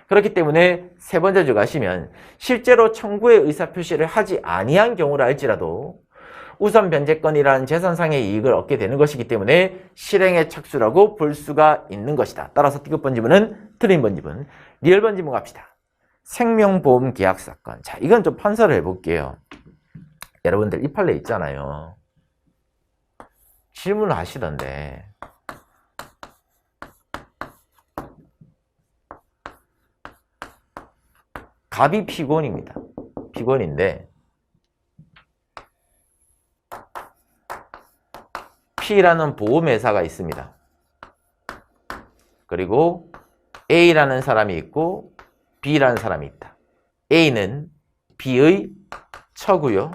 그렇기 때문에 세 번째 줄 가시면 실제로 청구의 의사표시를 하지 아니한 경우라 할지라도 우선 변제권이라는 재산상의 이익을 얻게 되는 것이기 때문에 실행의 착수라고 볼 수가 있는 것이다. 따라서 디귿번 지문은 틀린 번 지문. 리얼번 지문 갑시다. 생명보험 계약 사건. 자, 이건 좀 판서를 해볼게요. 여러분들 이 판례 있잖아요. 질문을 하시던데 갑이 피고인입니다. 피고인인데 P라는 보험회사가 있습니다. 그리고 A라는 사람이 있고 B라는 사람이 있다. A는 B의 처고요.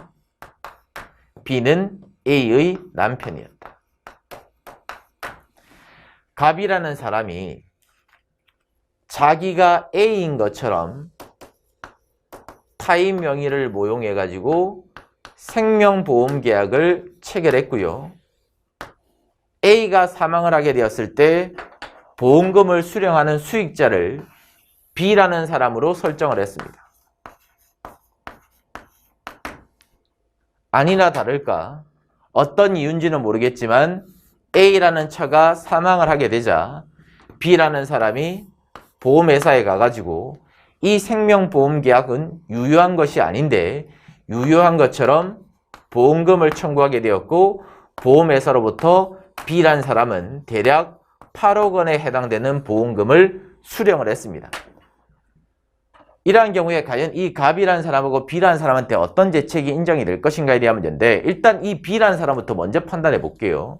B는 A의 남편이었다. 갑이라는 사람이 자기가 A인 것처럼 타인 명의를 모용해가지고 생명보험계약을 체결했고요. A가 사망을 하게 되었을 때 보험금을 수령하는 수익자를 B라는 사람으로 설정을 했습니다. 아니나 다를까 어떤 이유인지는 모르겠지만 A라는 처가 사망을 하게 되자 B라는 사람이 보험회사에 가가지고 이 생명보험계약은 유효한 것이 아닌데 유효한 것처럼 보험금을 청구하게 되었고 보험회사로부터 B라는 사람은 대략 8억 원에 해당되는 보험금을 수령을 했습니다. 이러한 경우에 과연 이 갑이라는 사람하고 B라는 사람한테 어떤 죄책이 인정이 될 것인가에 대한 문제인데 일단 이 B라는 사람부터 먼저 판단해 볼게요.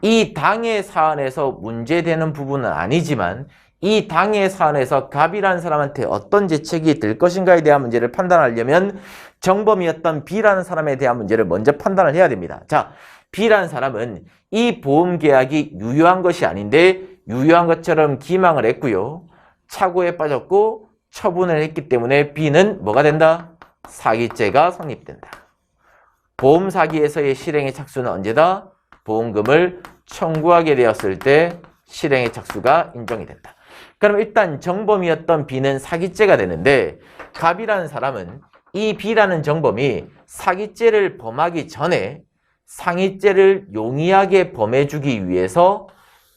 이 당해 사안에서 문제되는 부분은 아니지만 이 당해 사안에서 갑이라는 사람한테 어떤 죄책이 될 것인가에 대한 문제를 판단하려면 정범이었던 B라는 사람에 대한 문제를 먼저 판단을 해야 됩니다. 자, B라는 사람은 이 보험계약이 유효한 것이 아닌데 유효한 것처럼 기망을 했고요. 착오에 빠졌고 처분을 했기 때문에 B는 뭐가 된다? 사기죄가 성립된다. 보험 사기에서의 실행의 착수는 언제다? 보험금을 청구하게 되었을 때 실행의 착수가 인정이 된다. 그럼 일단 정범이었던 B는 사기죄가 되는데 갑이라는 사람은 이 B라는 정범이 사기죄를 범하기 전에 상해죄를 용이하게 범해주기 위해서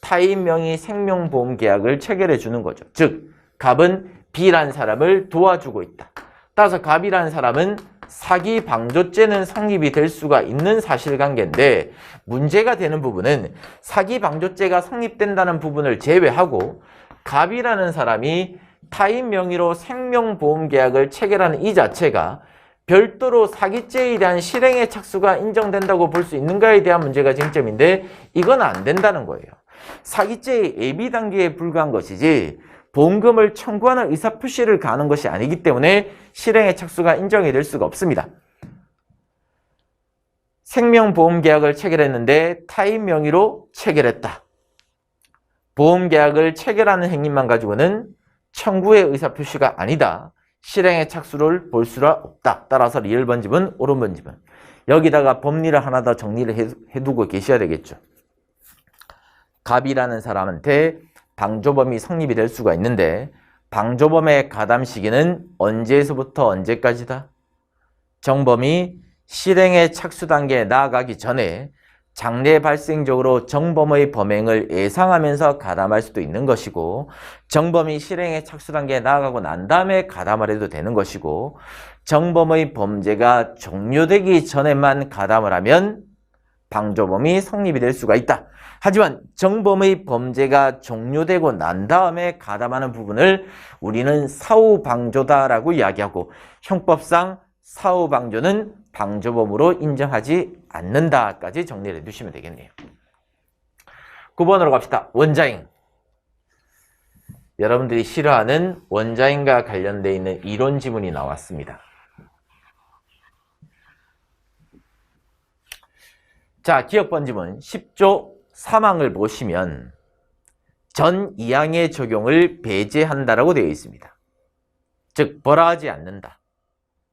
타인 명의 생명보험계약을 체결해 주는 거죠. 즉 갑은 B라는 사람을 도와주고 있다. 따라서 갑이라는 사람은 사기 방조죄는 성립이 될 수가 있는 사실관계인데 문제가 되는 부분은 사기 방조죄가 성립된다는 부분을 제외하고 갑이라는 사람이 타인 명의로 생명보험계약을 체결하는 이 자체가 별도로 사기죄에 대한 실행의 착수가 인정된다고 볼 수 있는가에 대한 문제가 쟁점인데 이건 안 된다는 거예요. 사기죄의 예비 단계에 불과한 것이지 보험금을 청구하는 의사표시를 가하는 것이 아니기 때문에 실행의 착수가 인정이 될 수가 없습니다. 생명보험계약을 체결했는데 타인 명의로 체결했다. 보험계약을 체결하는 행위만 가지고는 청구의 의사표시가 아니다. 실행의 착수를 볼 수가 없다. 따라서 리을 번집은 옳은 번집은. 여기다가 법리를 하나 더 정리를 해두고 계셔야 되겠죠. 갑이라는 사람한테 방조범이 성립이 될 수가 있는데 방조범의 가담 시기는 언제에서부터 언제까지다? 정범이 실행의 착수 단계에 나아가기 전에 장래 발생적으로 정범의 범행을 예상하면서 가담할 수도 있는 것이고 정범이 실행의 착수 단계에 나아가고 난 다음에 가담을 해도 되는 것이고 정범의 범죄가 종료되기 전에만 가담을 하면 방조범이 성립이 될 수가 있다. 하지만 정범의 범죄가 종료되고 난 다음에 가담하는 부분을 우리는 사후방조다라고 이야기하고 형법상 사후방조는 방조범으로 인정하지 않는다까지 정리를 해두시면 되겠네요. 9번으로 갑시다. 원자인. 여러분들이 싫어하는 원자인과 관련되어 있는 이론 지문이 나왔습니다. 자, 기억 번지문 10조 3항을 보시면 전 2항의 적용을 배제한다라고 되어 있습니다. 즉 벌하지 않는다.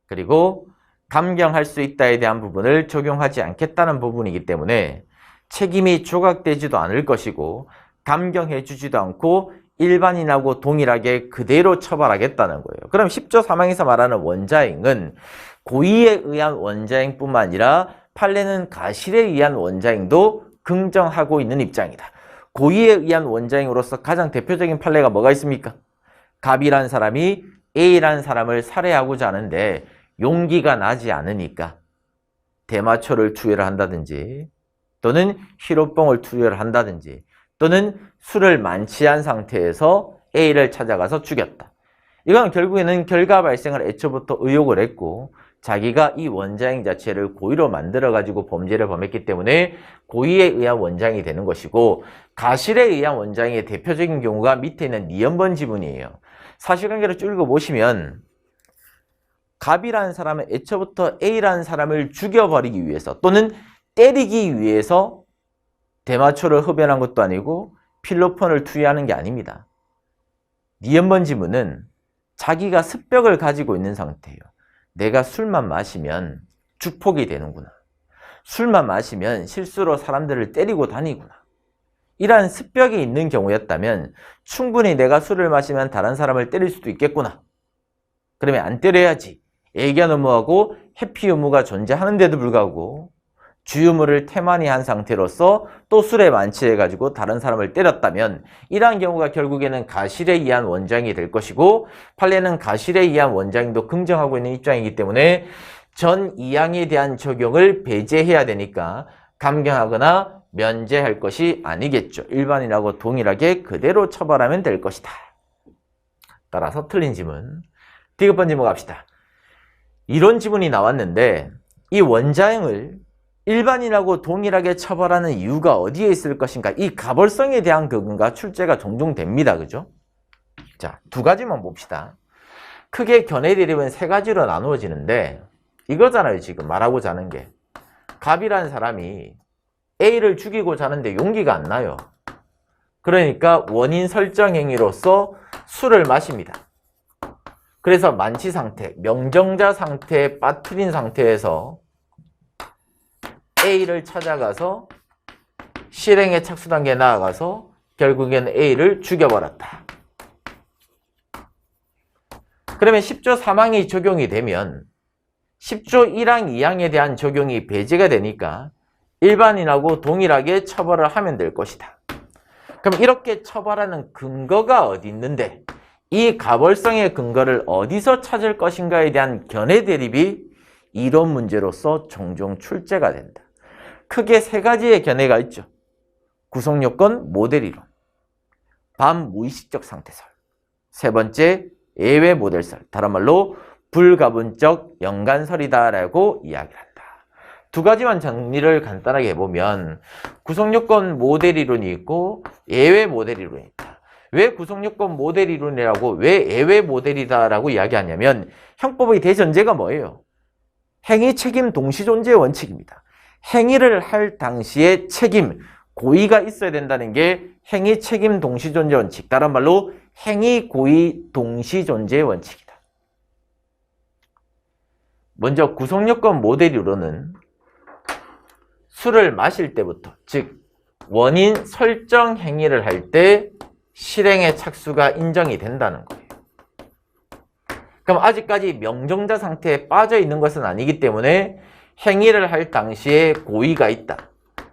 그리고 감경할 수 있다에 대한 부분을 적용하지 않겠다는 부분이기 때문에 책임이 조각되지도 않을 것이고 감경해 주지도 않고 일반인하고 동일하게 그대로 처벌하겠다는 거예요. 그럼 10조 3항에서 말하는 원자행은 고의에 의한 원자행뿐만 아니라 판례는 가실에 의한 원자행도 긍정하고 있는 입장이다. 고의에 의한 원자행으로서 가장 대표적인 판례가 뭐가 있습니까? 갑이라는 사람이 A라는 사람을 살해하고자 하는데 용기가 나지 않으니까 대마초를 투여를 한다든지 또는 히로뽕을 투여를 한다든지 또는 술을 만취한 상태에서 A를 찾아가서 죽였다. 이건 결국에는 결과 발생을 애초부터 의혹을 했고 자기가 이 원자행 자체를 고의로 만들어가지고 범죄를 범했기 때문에 고의에 의한 원자행이 되는 것이고 가실에 의한 원자행의 대표적인 경우가 밑에 있는 니은번 지문이에요. 사실관계를 쭉 읽어보시면 갑이라는 사람은 애초부터 A라는 사람을 죽여버리기 위해서 또는 때리기 위해서 대마초를 흡연한 것도 아니고 필로폰을 투여하는 게 아닙니다. 니은번 지문은 자기가 습벽을 가지고 있는 상태예요. 내가 술만 마시면 주폭이 되는구나. 술만 마시면 실수로 사람들을 때리고 다니구나. 이러한 습벽이 있는 경우였다면 충분히 내가 술을 마시면 다른 사람을 때릴 수도 있겠구나. 그러면 안 때려야지. 애견 의무하고 회피 의무가 존재하는데도 불구하고 주유물을 태만히 한 상태로서 또 술에 만취해가지고 다른 사람을 때렸다면 이러한 경우가 결국에는 가실에 의한 원장이 될 것이고 판례는 가실에 의한 원장도 긍정하고 있는 입장이기 때문에 전 2항에 대한 적용을 배제해야 되니까 감경하거나 면제할 것이 아니겠죠. 일반인하고 동일하게 그대로 처벌하면 될 것이다. 따라서 틀린 지문. 디귿번 지문 갑시다. 이런 지문이 나왔는데 이 원장을 일반인하고 동일하게 처벌하는 이유가 어디에 있을 것인가? 이 가벌성에 대한 근거가 출제가 종종 됩니다. 그죠? 자, 두 가지만 봅시다. 크게 견해 대립은 세 가지로 나누어지는데 이거잖아요. 지금 말하고자 하는 게. 갑이라는 사람이 A를 죽이고자 하는데 용기가 안 나요. 그러니까 원인 설정 행위로서 술을 마십니다. 그래서 만취 상태, 명정자 상태에 빠뜨린 상태에서 A를 찾아가서 실행의 착수 단계에 나아가서 결국엔 A를 죽여버렸다. 그러면 10조 3항이 적용이 되면 10조 1항, 2항에 대한 적용이 배제가 되니까 일반인하고 동일하게 처벌을 하면 될 것이다. 그럼 이렇게 처벌하는 근거가 어디 있는데 이 가벌성의 근거를 어디서 찾을 것인가에 대한 견해 대립이 이론 문제로서 종종 출제가 된다. 크게 세 가지의 견해가 있죠. 구성요건 모델 이론, 반무의식적 상태설, 세 번째 예외 모델설, 다른 말로 불가분적 연관설이다라고 이야기를 한다. 두 가지만 정리를 간단하게 해보면 구성요건 모델 이론이 있고 예외 모델 이론이 있다. 왜 구성요건 모델 이론이라고 왜 예외 모델이다라고 이야기하냐면 형법의 대전제가 뭐예요? 행위 책임 동시존재 원칙입니다. 행위를 할 당시에 책임, 고의가 있어야 된다는 게 행위 책임 동시존재 원칙. 다른 말로 행위 고의 동시존재 원칙이다. 먼저 구성요건 모델 이론은 술을 마실 때부터, 즉 원인 설정 행위를 할 때 실행의 착수가 인정이 된다는 거예요. 그럼 아직까지 명정자 상태에 빠져 있는 것은 아니기 때문에 행위를 할 당시에 고의가 있다.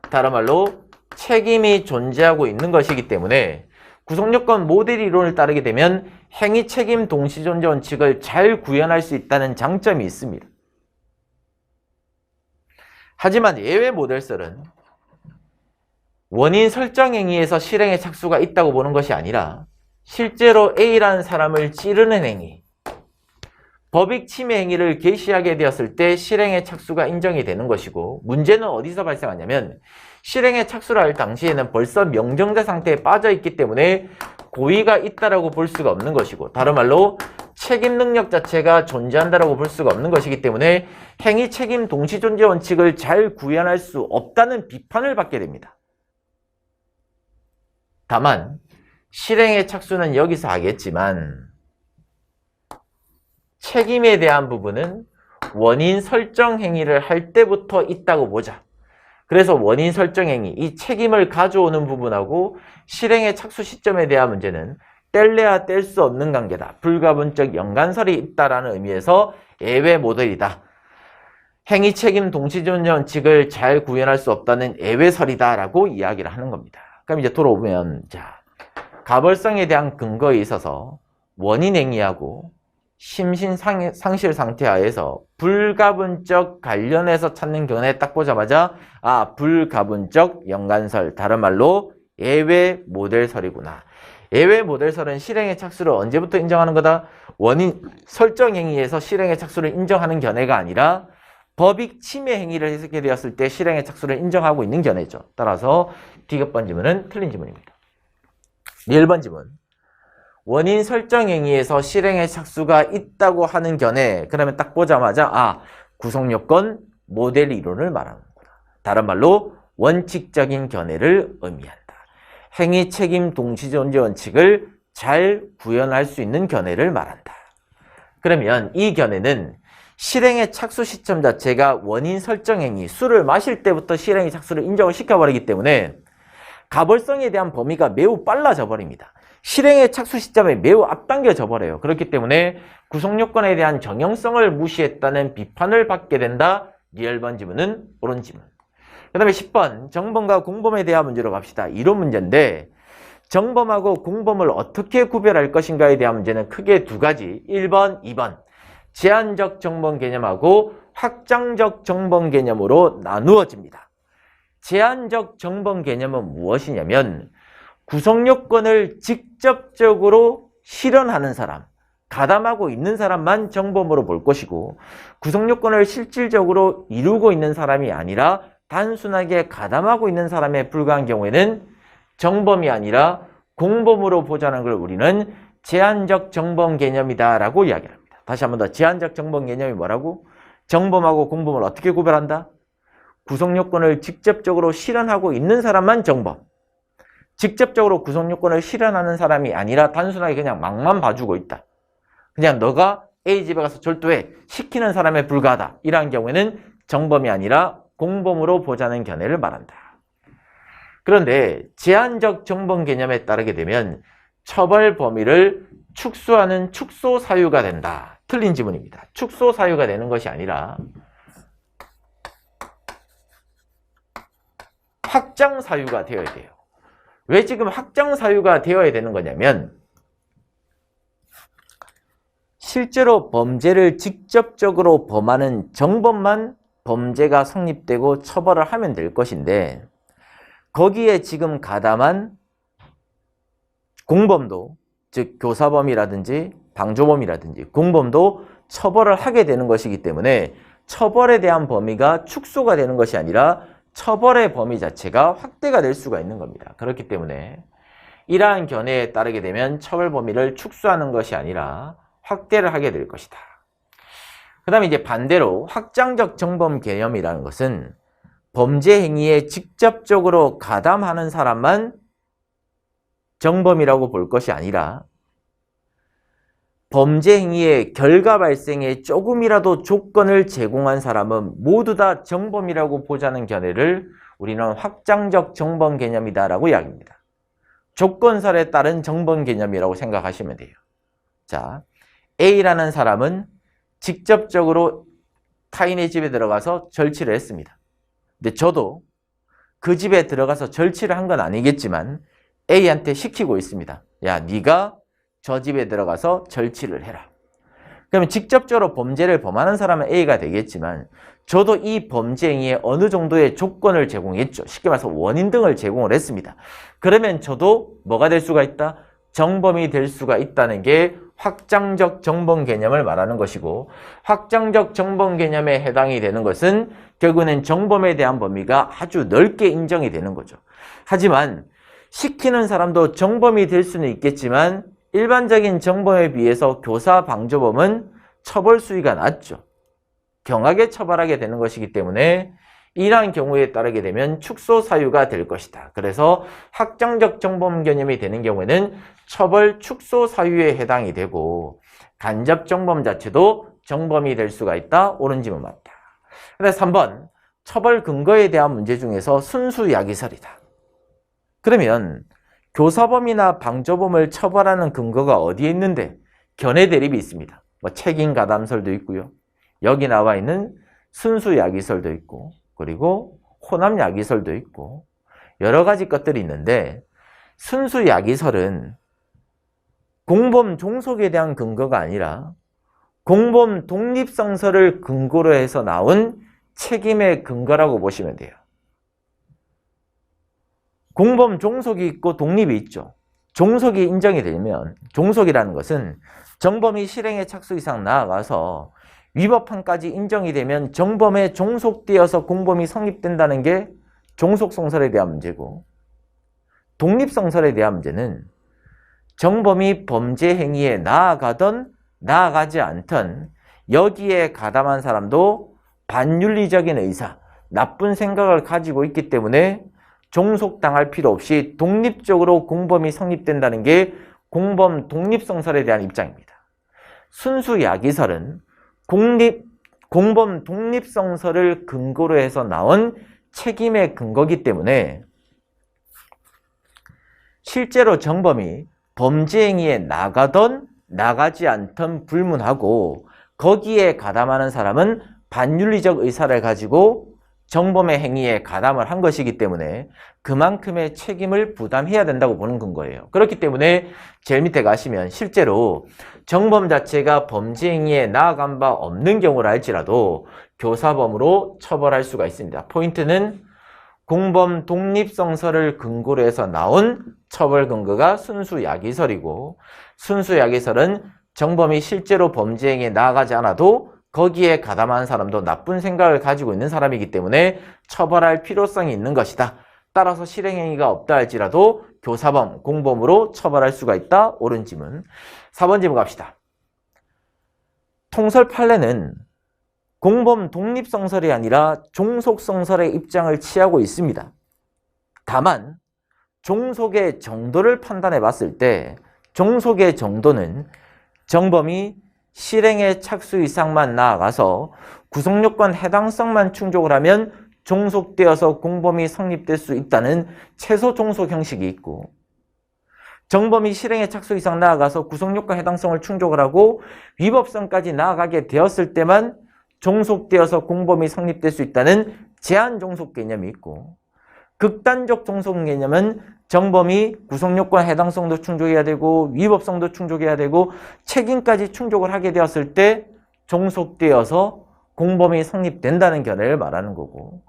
다른 말로 책임이 존재하고 있는 것이기 때문에 구성요건 모델 이론을 따르게 되면 행위 책임 동시존재 원칙을 잘 구현할 수 있다는 장점이 있습니다. 하지만 예외 모델설은 원인 설정 행위에서 실행의 착수가 있다고 보는 것이 아니라 실제로 A라는 사람을 찌르는 행위, 법익 침해 행위를 개시하게 되었을 때 실행의 착수가 인정이 되는 것이고 문제는 어디서 발생하냐면 실행의 착수를 할 당시에는 벌써 명정자 상태에 빠져 있기 때문에 고의가 있다라고 볼 수가 없는 것이고 다른 말로 책임 능력 자체가 존재한다라고 볼 수가 없는 것이기 때문에 행위 책임 동시존재 원칙을 잘 구현할 수 없다는 비판을 받게 됩니다. 다만 실행의 착수는 여기서 하겠지만 책임에 대한 부분은 원인 설정 행위를 할 때부터 있다고 보자. 그래서 원인 설정 행위, 이 책임을 가져오는 부분하고 실행의 착수 시점에 대한 문제는 뗄래야 뗄 수 없는 관계다. 불가분적 연관설이 있다라는 의미에서 예외 모델이다. 행위 책임 동시존재 원칙을 잘 구현할 수 없다는 예외설이다라고 이야기를 하는 겁니다. 그럼 이제 돌아오면 자, 가벌성에 대한 근거에 있어서 원인 행위하고 심신 상실 상태 하에서 불가분적 관련해서 찾는 견해 딱 보자마자 불가분적 연관설, 다른 말로 예외 모델설이구나. 예외 모델설은 실행의 착수를 언제부터 인정하는 거다? 원인 설정 행위에서 실행의 착수를 인정하는 견해가 아니라 법익 침해 행위를 해석해 되었을 때 실행의 착수를 인정하고 있는 견해죠. 따라서 디귿번 지문은 틀린 지문입니다. 1번 지문. 원인 설정 행위에서 실행의 착수가 있다고 하는 견해. 그러면 딱 보자마자 구성요건 모델 이론을 말하는구나. 다른 말로 원칙적인 견해를 의미한다. 행위 책임 동시존재 원칙을 잘 구현할 수 있는 견해를 말한다. 그러면 이 견해는 실행의 착수 시점 자체가 원인 설정 행위, 술을 마실 때부터 실행의 착수를 인정을 시켜버리기 때문에 가벌성에 대한 범위가 매우 빨라져 버립니다. 실행의 착수 시점에 매우 앞당겨져 버려요. 그렇기 때문에 구성요건에 대한 정형성을 무시했다는 비판을 받게 된다. 리얼번 지문은 옳은 지문. 그 다음에 10번 정범과 공범에 대한 문제로 갑시다. 이론 문제인데 정범하고 공범을 어떻게 구별할 것인가에 대한 문제는 크게 두 가지. 1번, 2번. 제한적 정범 개념하고 확장적 정범 개념으로 나누어집니다. 제한적 정범 개념은 무엇이냐면 구성요건을 직접적으로 실현하는 사람, 가담하고 있는 사람만 정범으로 볼 것이고 구성요건을 실질적으로 이루고 있는 사람이 아니라 단순하게 가담하고 있는 사람에 불과한 경우에는 정범이 아니라 공범으로 보자는 걸 우리는 제한적 정범 개념이다라고 이야기를 합니다. 다시 한 번 더 제한적 정범 개념이 뭐라고? 정범하고 공범을 어떻게 구별한다? 구성요건을 직접적으로 실현하고 있는 사람만 정범. 직접적으로 구성요건을 실현하는 사람이 아니라 단순하게 그냥 막만 봐주고 있다. 그냥 너가 A 집에 가서 절도해 시키는 사람에 불과하다. 이러한 경우에는 정범이 아니라 공범으로 보자는 견해를 말한다. 그런데 제한적 정범 개념에 따르게 되면 처벌 범위를 축소하는 축소 사유가 된다. 틀린 지문입니다. 축소 사유가 되는 것이 아니라 확장 사유가 되어야 돼요. 왜 지금 확장 사유가 되어야 되는 거냐면 실제로 범죄를 직접적으로 범하는 정범만 범죄가 성립되고 처벌을 하면 될 것인데 거기에 지금 가담한 공범도 즉 교사범이라든지 방조범이라든지 공범도 처벌을 하게 되는 것이기 때문에 처벌에 대한 범위가 축소가 되는 것이 아니라 처벌의 범위 자체가 확대가 될 수가 있는 겁니다. 그렇기 때문에 이러한 견해에 따르게 되면 처벌 범위를 축소하는 것이 아니라 확대를 하게 될 것이다. 그 다음에 이제 반대로 확장적 정범 개념이라는 것은 범죄 행위에 직접적으로 가담하는 사람만 정범이라고 볼 것이 아니라 범죄 행위의 결과 발생에 조금이라도 조건을 제공한 사람은 모두 다 정범이라고 보자는 견해를 우리는 확장적 정범 개념이다라고 이야기합니다. 조건설에 따른 정범 개념이라고 생각하시면 돼요. 자, A라는 사람은 직접적으로 타인의 집에 들어가서 절취를 했습니다. 근데 저도 그 집에 들어가서 절취를 한 건 아니겠지만 A한테 시키고 있습니다. 야, 네가 저 집에 들어가서 절취를 해라. 그러면 직접적으로 범죄를 범하는 사람은 A가 되겠지만 저도 이 범죄 행위에 어느 정도의 조건을 제공했죠. 쉽게 말해서 원인 등을 제공을 했습니다. 그러면 저도 뭐가 될 수가 있다? 정범이 될 수가 있다는 게 확장적 정범 개념을 말하는 것이고 확장적 정범 개념에 해당이 되는 것은 결국에는 정범에 대한 범위가 아주 넓게 인정이 되는 거죠. 하지만 시키는 사람도 정범이 될 수는 있겠지만 일반적인 정범에 비해서 교사 방조범은 처벌 수위가 낮죠. 경하게 처벌하게 되는 것이기 때문에 이러한 경우에 따르게 되면 축소 사유가 될 것이다. 그래서 확장적 정범 개념이 되는 경우에는 처벌 축소 사유에 해당이 되고 간접 정범 자체도 정범이 될 수가 있다. 옳은 지문 맞다. 그래서 3번 처벌 근거에 대한 문제 중에서 순수 야기설이다. 그러면 교사범이나 방조범을 처벌하는 근거가 어디에 있는데 견해 대립이 있습니다. 뭐 책임 가담설도 있고요. 여기 나와 있는 순수 야기설도 있고 그리고 호남 야기설도 있고 여러 가지 것들이 있는데 순수 야기설은 공범 종속에 대한 근거가 아니라 공범 독립성설을 근거로 해서 나온 책임의 근거라고 보시면 돼요. 공범 종속이 있고 독립이 있죠. 종속이 인정이 되면 종속이라는 것은 정범이 실행에 착수 이상 나아가서 위법함까지 인정이 되면 정범에 종속되어서 공범이 성립된다는 게 종속성설에 대한 문제고 독립성설에 대한 문제는 정범이 범죄 행위에 나아가던 나아가지 않던 여기에 가담한 사람도 반윤리적인 의사, 나쁜 생각을 가지고 있기 때문에 종속당할 필요 없이 독립적으로 공범이 성립된다는 게 공범 독립성설에 대한 입장입니다. 순수 야기설은 공범 독립성설을 근거로 해서 나온 책임의 근거기 때문에 실제로 정범이 범죄 행위에 나가던 나가지 않던 불문하고 거기에 가담하는 사람은 반윤리적 의사를 가지고 정범의 행위에 가담을 한 것이기 때문에 그만큼의 책임을 부담해야 된다고 보는 근거예요. 그렇기 때문에 제일 밑에 가시면 실제로 정범 자체가 범죄 행위에 나아간 바 없는 경우라 할지라도 교사범으로 처벌할 수가 있습니다. 포인트는 공범 독립성설을 근거로 해서 나온 처벌 근거가 순수야기설이고, 순수야기설은 정범이 실제로 범죄 행위에 나아가지 않아도 거기에 가담한 사람도 나쁜 생각을 가지고 있는 사람이기 때문에 처벌할 필요성이 있는 것이다. 따라서 실행행위가 없다 할지라도 교사범, 공범으로 처벌할 수가 있다. 옳은 지문. 4번 지문 갑시다. 통설 판례는 공범 독립성설이 아니라 종속성설의 입장을 취하고 있습니다. 다만 종속의 정도를 판단해 봤을 때 종속의 정도는 정범이 실행의 착수 이상만 나아가서 구성요건 해당성만 충족을 하면 종속되어서 공범이 성립될 수 있다는 최소 종속 형식이 있고, 정범이 실행의 착수 이상 나아가서 구성요건 해당성을 충족을 하고 위법성까지 나아가게 되었을 때만 종속되어서 공범이 성립될 수 있다는 제한 종속 개념이 있고, 극단적 종속 개념은 정범이 구성요건 해당성도 충족해야 되고 위법성도 충족해야 되고 책임까지 충족을 하게 되었을 때 종속되어서 공범이 성립된다는 견해를 말하는 거고,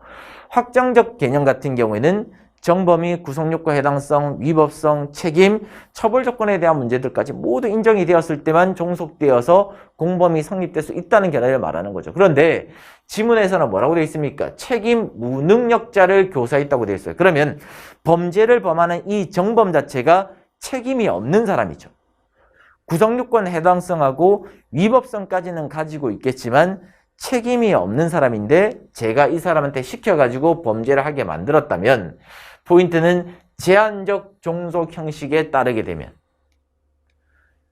확정적 개념 같은 경우에는 정범이 구성요건 해당성, 위법성, 책임, 처벌 조건에 대한 문제들까지 모두 인정이 되었을 때만 종속되어서 공범이 성립될 수 있다는 견해를 말하는 거죠. 그런데 지문에서는 뭐라고 되어 있습니까? 책임 무능력자를 교사했다고 되어 있어요. 그러면 범죄를 범하는 이 정범 자체가 책임이 없는 사람이죠. 구성요건 해당성하고 위법성까지는 가지고 있겠지만 책임이 없는 사람인데 제가 이 사람한테 시켜가지고 범죄를 하게 만들었다면 포인트는 제한적 종속 형식에 따르게 되면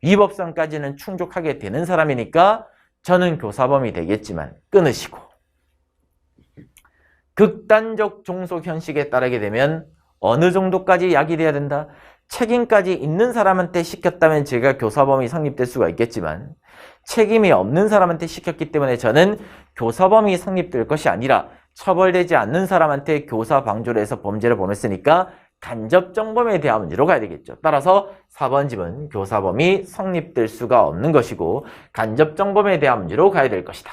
위법성까지는 충족하게 되는 사람이니까 저는 교사범이 되겠지만 끊으시고, 극단적 종속 형식에 따르게 되면 어느 정도까지 야기돼야 된다? 책임까지 있는 사람한테 시켰다면 제가 교사범이 성립될 수가 있겠지만 책임이 없는 사람한테 시켰기 때문에 저는 교사범이 성립될 것이 아니라 처벌되지 않는 사람한테 교사 방조를 해서 범죄를 범했으니까 간접정범에 대한 문제로 가야 되겠죠. 따라서 4번 집은 교사범이 성립될 수가 없는 것이고 간접정범에 대한 문제로 가야 될 것이다.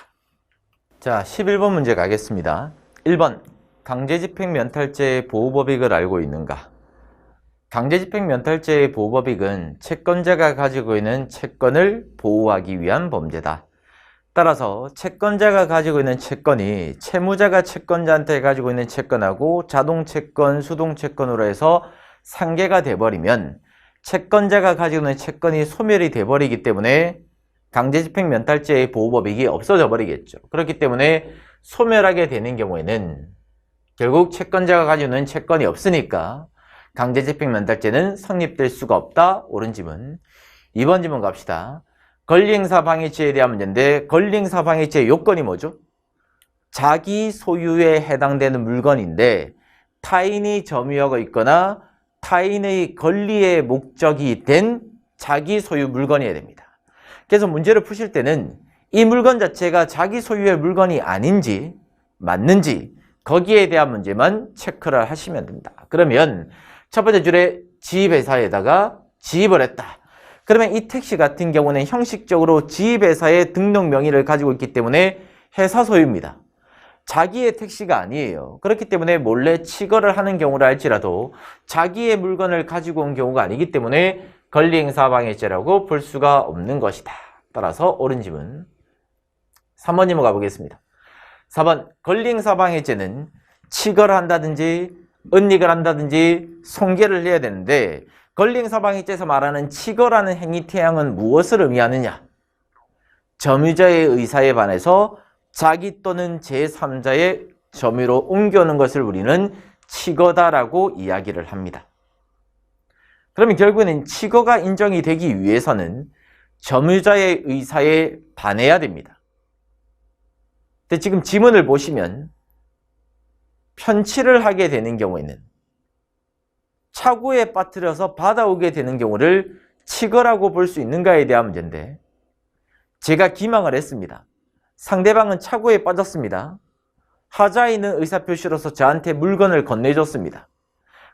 자, 11번 문제 가겠습니다. 1번, 강제집행면탈죄의 보호법익을 알고 있는가? 강제집행면탈죄의 보호법익은 채권자가 가지고 있는 채권을 보호하기 위한 범죄다. 따라서 채권자가 가지고 있는 채권이 채무자가 채권자한테 가지고 있는 채권하고 자동채권, 수동채권으로 해서 상계가 돼버리면 채권자가 가지고 있는 채권이 소멸이 돼버리기 때문에 강제집행면탈죄의 보호법익이 없어져 버리겠죠. 그렇기 때문에 소멸하게 되는 경우에는 결국 채권자가 가지고 있는 채권이 없으니까 강제집행면탈죄는 성립될 수가 없다. 옳은 지문. 2번 지문 갑시다. 권리행사방해죄에 대한 문제인데 권리행사방해죄의 요건이 뭐죠? 자기 소유에 해당되는 물건인데 타인이 점유하고 있거나 타인의 권리의 목적이 된 자기 소유 물건이어야 됩니다. 그래서 문제를 푸실 때는 이 물건 자체가 자기 소유의 물건이 아닌지 맞는지 거기에 대한 문제만 체크를 하시면 됩니다. 그러면 첫 번째 줄에 지입회사에다가 지입을 했다. 그러면 이 택시 같은 경우는 형식적으로 지입회사의 등록 명의를 가지고 있기 때문에 회사 소유입니다. 자기의 택시가 아니에요. 그렇기 때문에 몰래 치거를 하는 경우라 할지라도 자기의 물건을 가지고 온 경우가 아니기 때문에 권리행사방해죄라고 볼 수가 없는 것이다. 따라서 옳은 지문. 3번 지문 가보겠습니다. 4번, 권리행사방해죄는 치거를 한다든지 은닉을 한다든지 손괴를 해야 되는데 권리행사방해죄에서 말하는 치거라는 행위 태양은 무엇을 의미하느냐? 점유자의 의사에 반해서 자기 또는 제3자의 점유로 옮겨오는 것을 우리는 치거다라고 이야기를 합니다. 그러면 결국에는 치거가 인정이 되기 위해서는 점유자의 의사에 반해야 됩니다. 근데 지금 지문을 보시면 편취를 하게 되는 경우에는 차고에 빠뜨려서 받아오게 되는 경우를 치거라고 볼 수 있는가에 대한 문제인데 제가 기망을 했습니다. 상대방은 차고에 빠졌습니다. 하자에 있는 의사표시로서 저한테 물건을 건네줬습니다.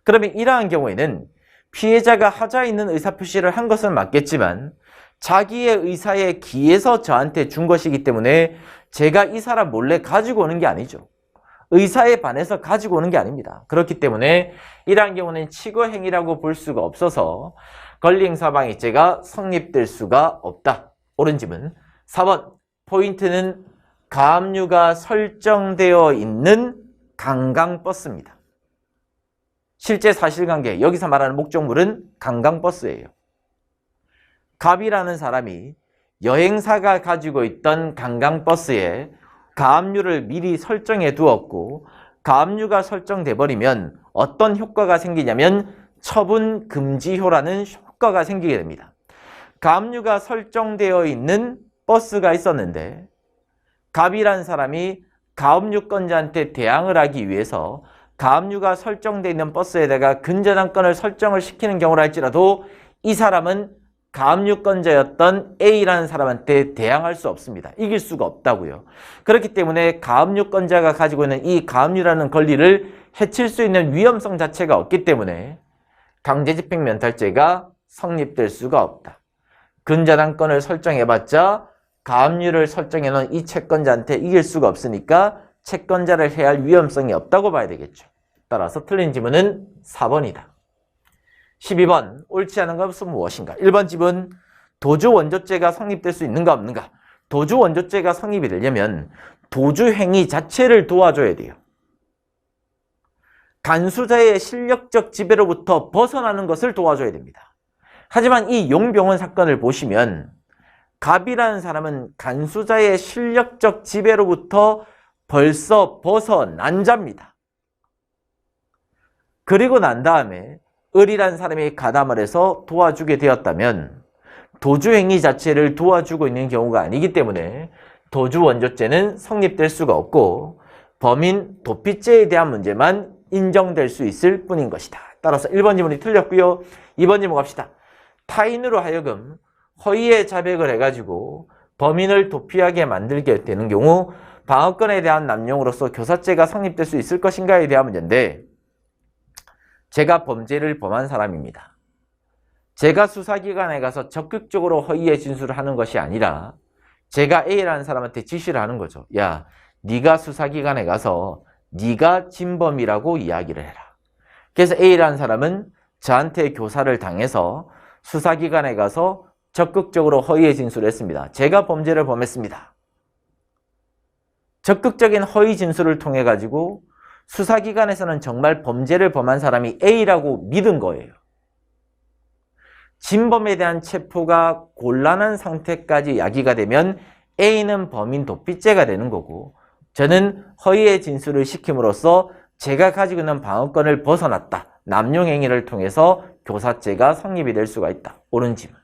그러면 이러한 경우에는 피해자가 하자에 있는 의사표시를 한 것은 맞겠지만 자기의 의사에 기해서 저한테 준 것이기 때문에 제가 이 사람 몰래 가지고 오는 게 아니죠. 의사에 반해서 가지고 오는 게 아닙니다. 그렇기 때문에 이러한 경우는 치거행위라고 볼 수가 없어서 권리행사방해죄가 성립될 수가 없다. 옳은 질문. 4번 포인트는 가압류가 설정되어 있는 관광버스입니다. 실제 사실관계, 여기서 말하는 목적물은 관광버스예요. 갑이라는 사람이 여행사가 가지고 있던 관광버스에 가압류를 미리 설정해 두었고 가압류가 설정돼 버리면 어떤 효과가 생기냐면 처분 금지효라는 효과가 생기게 됩니다. 가압류가 설정되어 있는 버스가 있었는데 갑이라는 사람이 가압류권자한테 대항을 하기 위해서 가압류가 설정되어 있는 버스에다가 근저당권을 설정을 시키는 경우라 할지라도 이 사람은 가압류권자였던 A라는 사람한테 대항할 수 없습니다. 이길 수가 없다고요. 그렇기 때문에 가압류권자가 가지고 있는 이 가압류라는 권리를 해칠 수 있는 위험성 자체가 없기 때문에 강제집행면탈죄가 성립될 수가 없다. 근저당권을 설정해봤자 가압류를 설정해놓은 이 채권자한테 이길 수가 없으니까 채권자를 해야 할 위험성이 없다고 봐야 되겠죠. 따라서 틀린 지문은 4번이다. 12번 옳지 않은 것은 무엇인가? 1번 지문 도주원조죄가 성립될 수 있는가 없는가? 도주원조죄가 성립이 되려면 도주행위 자체를 도와줘야 돼요. 간수자의 실력적 지배로부터 벗어나는 것을 도와줘야 됩니다. 하지만 이 용병원 사건을 보시면 갑이라는 사람은 간수자의 실력적 지배로부터 벌써 벗어난 자입니다. 그리고 난 다음에 을이라는 사람이 가담을 해서 도와주게 되었다면 도주행위 자체를 도와주고 있는 경우가 아니기 때문에 도주원조죄는 성립될 수가 없고 범인 도피죄에 대한 문제만 인정될 수 있을 뿐인 것이다. 따라서 1번 지문이 틀렸고요. 2번 지문 갑시다. 타인으로 하여금 허위의 자백을 해가지고 범인을 도피하게 만들게 되는 경우 방어권에 대한 남용으로서 교사죄가 성립될 수 있을 것인가에 대한 문제인데 제가 범죄를 범한 사람입니다. 제가 수사기관에 가서 적극적으로 허위의 진술을 하는 것이 아니라 제가 A라는 사람한테 지시를 하는 거죠. 야, 네가 수사기관에 가서 네가 진범이라고 이야기를 해라. 그래서 A라는 사람은 저한테 교사를 당해서 수사기관에 가서 적극적으로 허위의 진술을 했습니다. 제가 범죄를 범했습니다. 적극적인 허위 진술을 통해 가지고 수사기관에서는 정말 범죄를 범한 사람이 A라고 믿은 거예요. 진범에 대한 체포가 곤란한 상태까지 야기가 되면 A는 범인 도피죄가 되는 거고 저는 허위의 진술을 시킴으로써 제가 가지고 있는 방어권을 벗어났다. 남용행위를 통해서 교사죄가 성립이 될 수가 있다. 옳은 지문.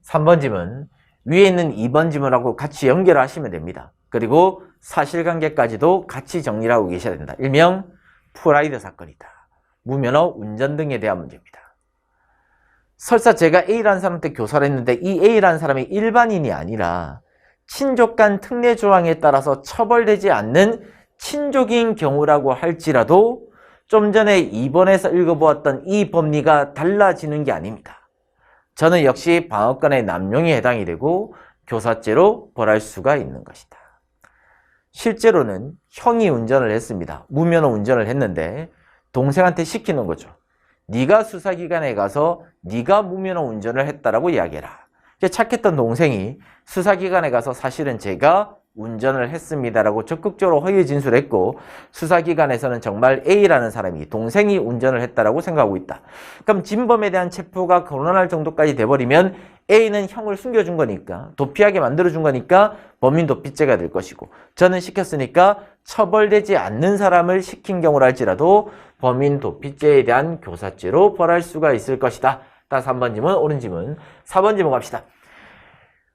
3번 지문. 위에 있는 2번 지문하고 같이 연결하시면 됩니다. 그리고 사실관계까지도 같이 정리를 하고 계셔야 된다. 일명 프라이드 사건이다. 무면허 운전 등에 대한 문제입니다. 설사 제가 A라는 사람한테 교사를 했는데 이 A라는 사람이 일반인이 아니라 친족간 특례 조항에 따라서 처벌되지 않는 친족인 경우라고 할지라도 좀 전에 2번에서 읽어보았던 이 법리가 달라지는 게 아닙니다. 저는 역시 방어권의 남용이 해당이 되고 교사죄로 벌할 수가 있는 것이다. 실제로는 형이 운전을 했습니다. 무면허 운전을 했는데 동생한테 시키는 거죠. 네가 수사기관에 가서 네가 무면허 운전을 했다라고 이야기해라. 착했던 동생이 수사기관에 가서 사실은 제가 운전을 했습니다라고 적극적으로 허위 진술했고 수사기관에서는 정말 A라는 사람이 동생이 운전을 했다라고 생각하고 있다. 그럼 진범에 대한 체포가 곤란할 정도까지 돼버리면 A는 형을 숨겨준 거니까 도피하게 만들어준 거니까 범인 도피죄가 될 것이고 저는 시켰으니까 처벌되지 않는 사람을 시킨 경우라 할지라도 범인 도피죄에 대한 교사죄로 벌할 수가 있을 것이다. 따라서 3번 지문 옳은 지문. 4번 지문 갑시다.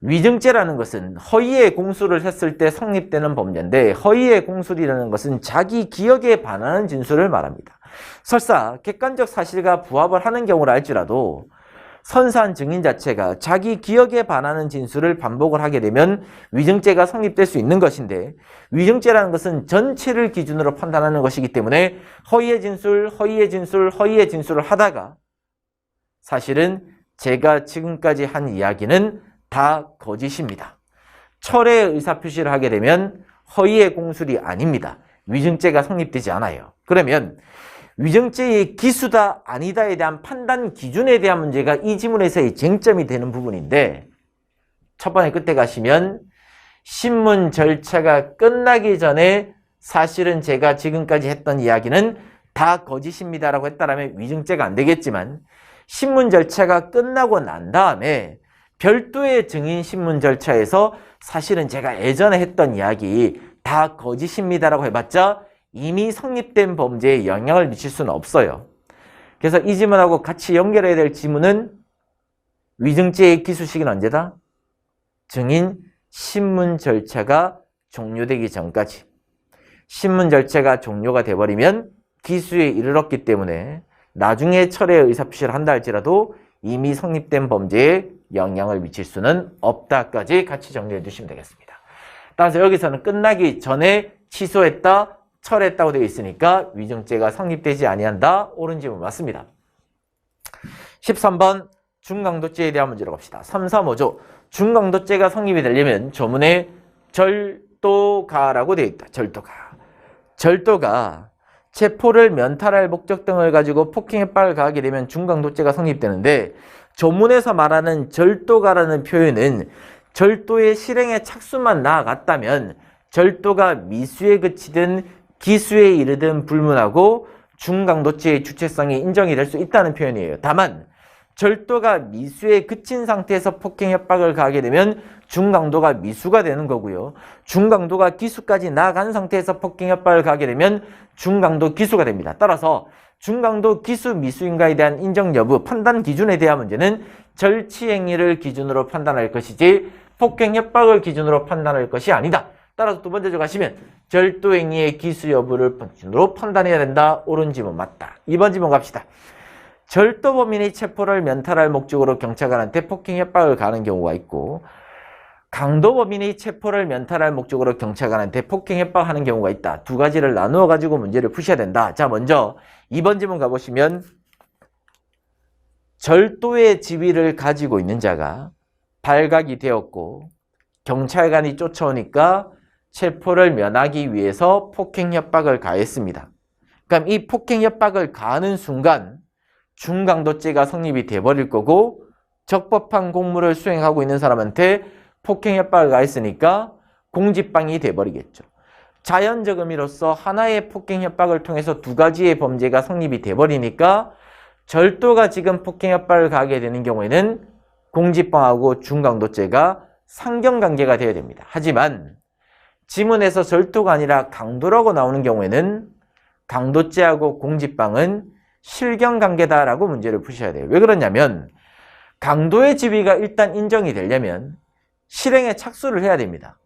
위증죄라는 것은 허위의 공수를 했을 때 성립되는 범죄인데 허위의 공술이라는 것은 자기 기억에 반하는 진술을 말합니다. 설사 객관적 사실과 부합을 하는 경우라 할지라도 선사한 증인 자체가 자기 기억에 반하는 진술을 반복을 하게 되면 위증죄가 성립될 수 있는 것인데, 위증죄라는 것은 전체를 기준으로 판단하는 것이기 때문에 허위의 진술, 허위의 진술, 허위의 진술을 하다가 사실은 제가 지금까지 한 이야기는 다 거짓입니다. 철회의 의사표시를 하게 되면 허위의 공술이 아닙니다. 위증죄가 성립되지 않아요. 그러면 위증죄의 기수다 아니다에 대한 판단 기준에 대한 문제가 이 지문에서의 쟁점이 되는 부분인데, 첫 번째 끝에 가시면 신문 절차가 끝나기 전에 사실은 제가 지금까지 했던 이야기는 다 거짓입니다라고 했다라면 위증죄가 안 되겠지만, 신문 절차가 끝나고 난 다음에 별도의 증인 신문 절차에서 사실은 제가 예전에 했던 이야기 다 거짓입니다라고 해봤자 이미 성립된 범죄에 영향을 미칠 수는 없어요. 그래서 이 지문하고 같이 연결해야 될 지문은 위증죄의 기수 시기는 언제다? 증인 신문 절차가 종료되기 전까지. 신문 절차가 종료가 돼버리면 기수에 이르렀기 때문에 나중에 철회의 의사표시를 한다 할지라도 이미 성립된 범죄에 영향을 미칠 수는 없다까지 같이 정리해 주시면 되겠습니다. 따라서 여기서는 끝나기 전에 취소했다, 철회했다고 되어 있으니까 위증죄가 성립되지 아니한다. 옳은 지문 맞습니다. 13번 중강도죄에 대한 문제로 갑시다. 3, 3, 5조 중강도죄가 성립이 되려면 조문에 절도가라고 되어 있다. 절도가 체포를 면탈할 목적 등을 가지고 폭행 협박을 가하게 되면 중강도죄가 성립되는데, 조문에서 말하는 절도가라는 표현은 절도의 실행의 착수만 나아갔다면 절도가 미수에 그치든 기수에 이르든 불문하고 중강도죄의 주체성이 인정이 될 수 있다는 표현이에요. 다만 절도가 미수에 그친 상태에서 폭행 협박을 가하게 되면 중강도가 미수가 되는 거고요. 중강도가 기수까지 나아간 상태에서 폭행 협박을 가하게 되면 중강도 기수가 됩니다. 따라서 중강도 기수 미수인가에 대한 인정 여부 판단 기준에 대한 문제는 절취행위를 기준으로 판단할 것이지 폭행 협박을 기준으로 판단할 것이 아니다. 따라서 두 번째 줄 가시면 절도행위의 기수 여부를 기준으로 판단해야 된다. 옳은 지문 맞다. 2번 지문 갑시다. 절도범인이 체포를 면탈할 목적으로 경찰관한테 폭행 협박을 가하는 경우가 있고, 강도범인이 체포를 면탈할 목적으로 경찰관한테 폭행 협박하는 경우가 있다. 두 가지를 나누어 가지고 문제를 푸셔야 된다. 자, 먼저 2번 지문 가보시면 절도의 지위를 가지고 있는 자가 발각이 되었고 경찰관이 쫓아오니까 체포를 면하기 위해서 폭행 협박을 가했습니다. 그럼 이 폭행 협박을 가하는 순간 중강도죄가 성립이 돼버릴 거고, 적법한 공무를 수행하고 있는 사람한테 폭행 협박을 가했으니까 공직방이 돼버리겠죠. 자연적 의미로서 하나의 폭행 협박을 통해서 두 가지의 범죄가 성립이 돼버리니까 절도가 지금 폭행 협박을 가하게 되는 경우에는 공직방하고 중강도죄가 상경관계가 되어야 됩니다. 하지만 지문에서 절도가 아니라 강도라고 나오는 경우에는 강도죄하고 공직방은 실경관계다라고 문제를 푸셔야 돼요. 왜 그러냐면 강도의 지위가 일단 인정이 되려면 실행에 착수를 해야 됩니다.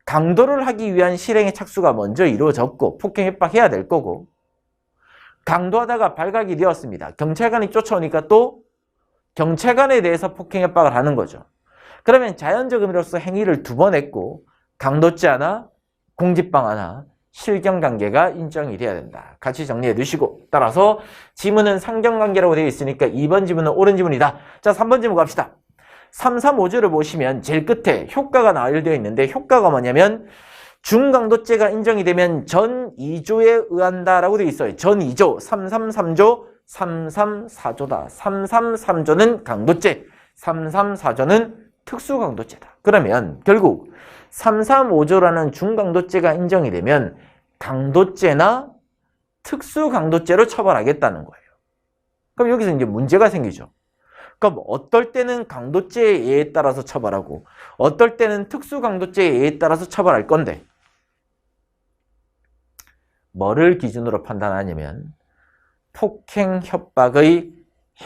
강도를 하기 위한 실행의 착수가 먼저 이루어졌고 폭행 협박해야 될 거고, 강도하다가 발각이 되었습니다. 경찰관이 쫓아오니까 또 경찰관에 대해서 폭행 협박을 하는 거죠. 그러면 자연적 의미로서 행위를 두 번 했고 강도죄 하나, 공직방 하나, 실경관계가 인정이 돼야 된다. 같이 정리해 두시고, 따라서 지문은 상경관계라고 되어 있으니까 2번 지문은 옳은 지문이다. 자, 3번 지문 갑시다. 3, 3, 5조를 보시면 제일 끝에 효과가 나열되어 있는데, 효과가 뭐냐면 중강도죄가 인정이 되면 전 2조에 의한다라고 되어 있어요. 전 2조, 333조, 334조다. 333조는 강도죄, 334조는 특수강도죄다. 그러면 결국 335조라는 중강도죄가 인정이 되면 강도죄나 특수강도죄로 처벌하겠다는 거예요. 그럼 여기서 이제 문제가 생기죠. 그럼 어떨 때는 강도죄의 예에 따라서 처벌하고 어떨 때는 특수강도죄의 예에 따라서 처벌할 건데, 뭐를 기준으로 판단하냐면 폭행 협박의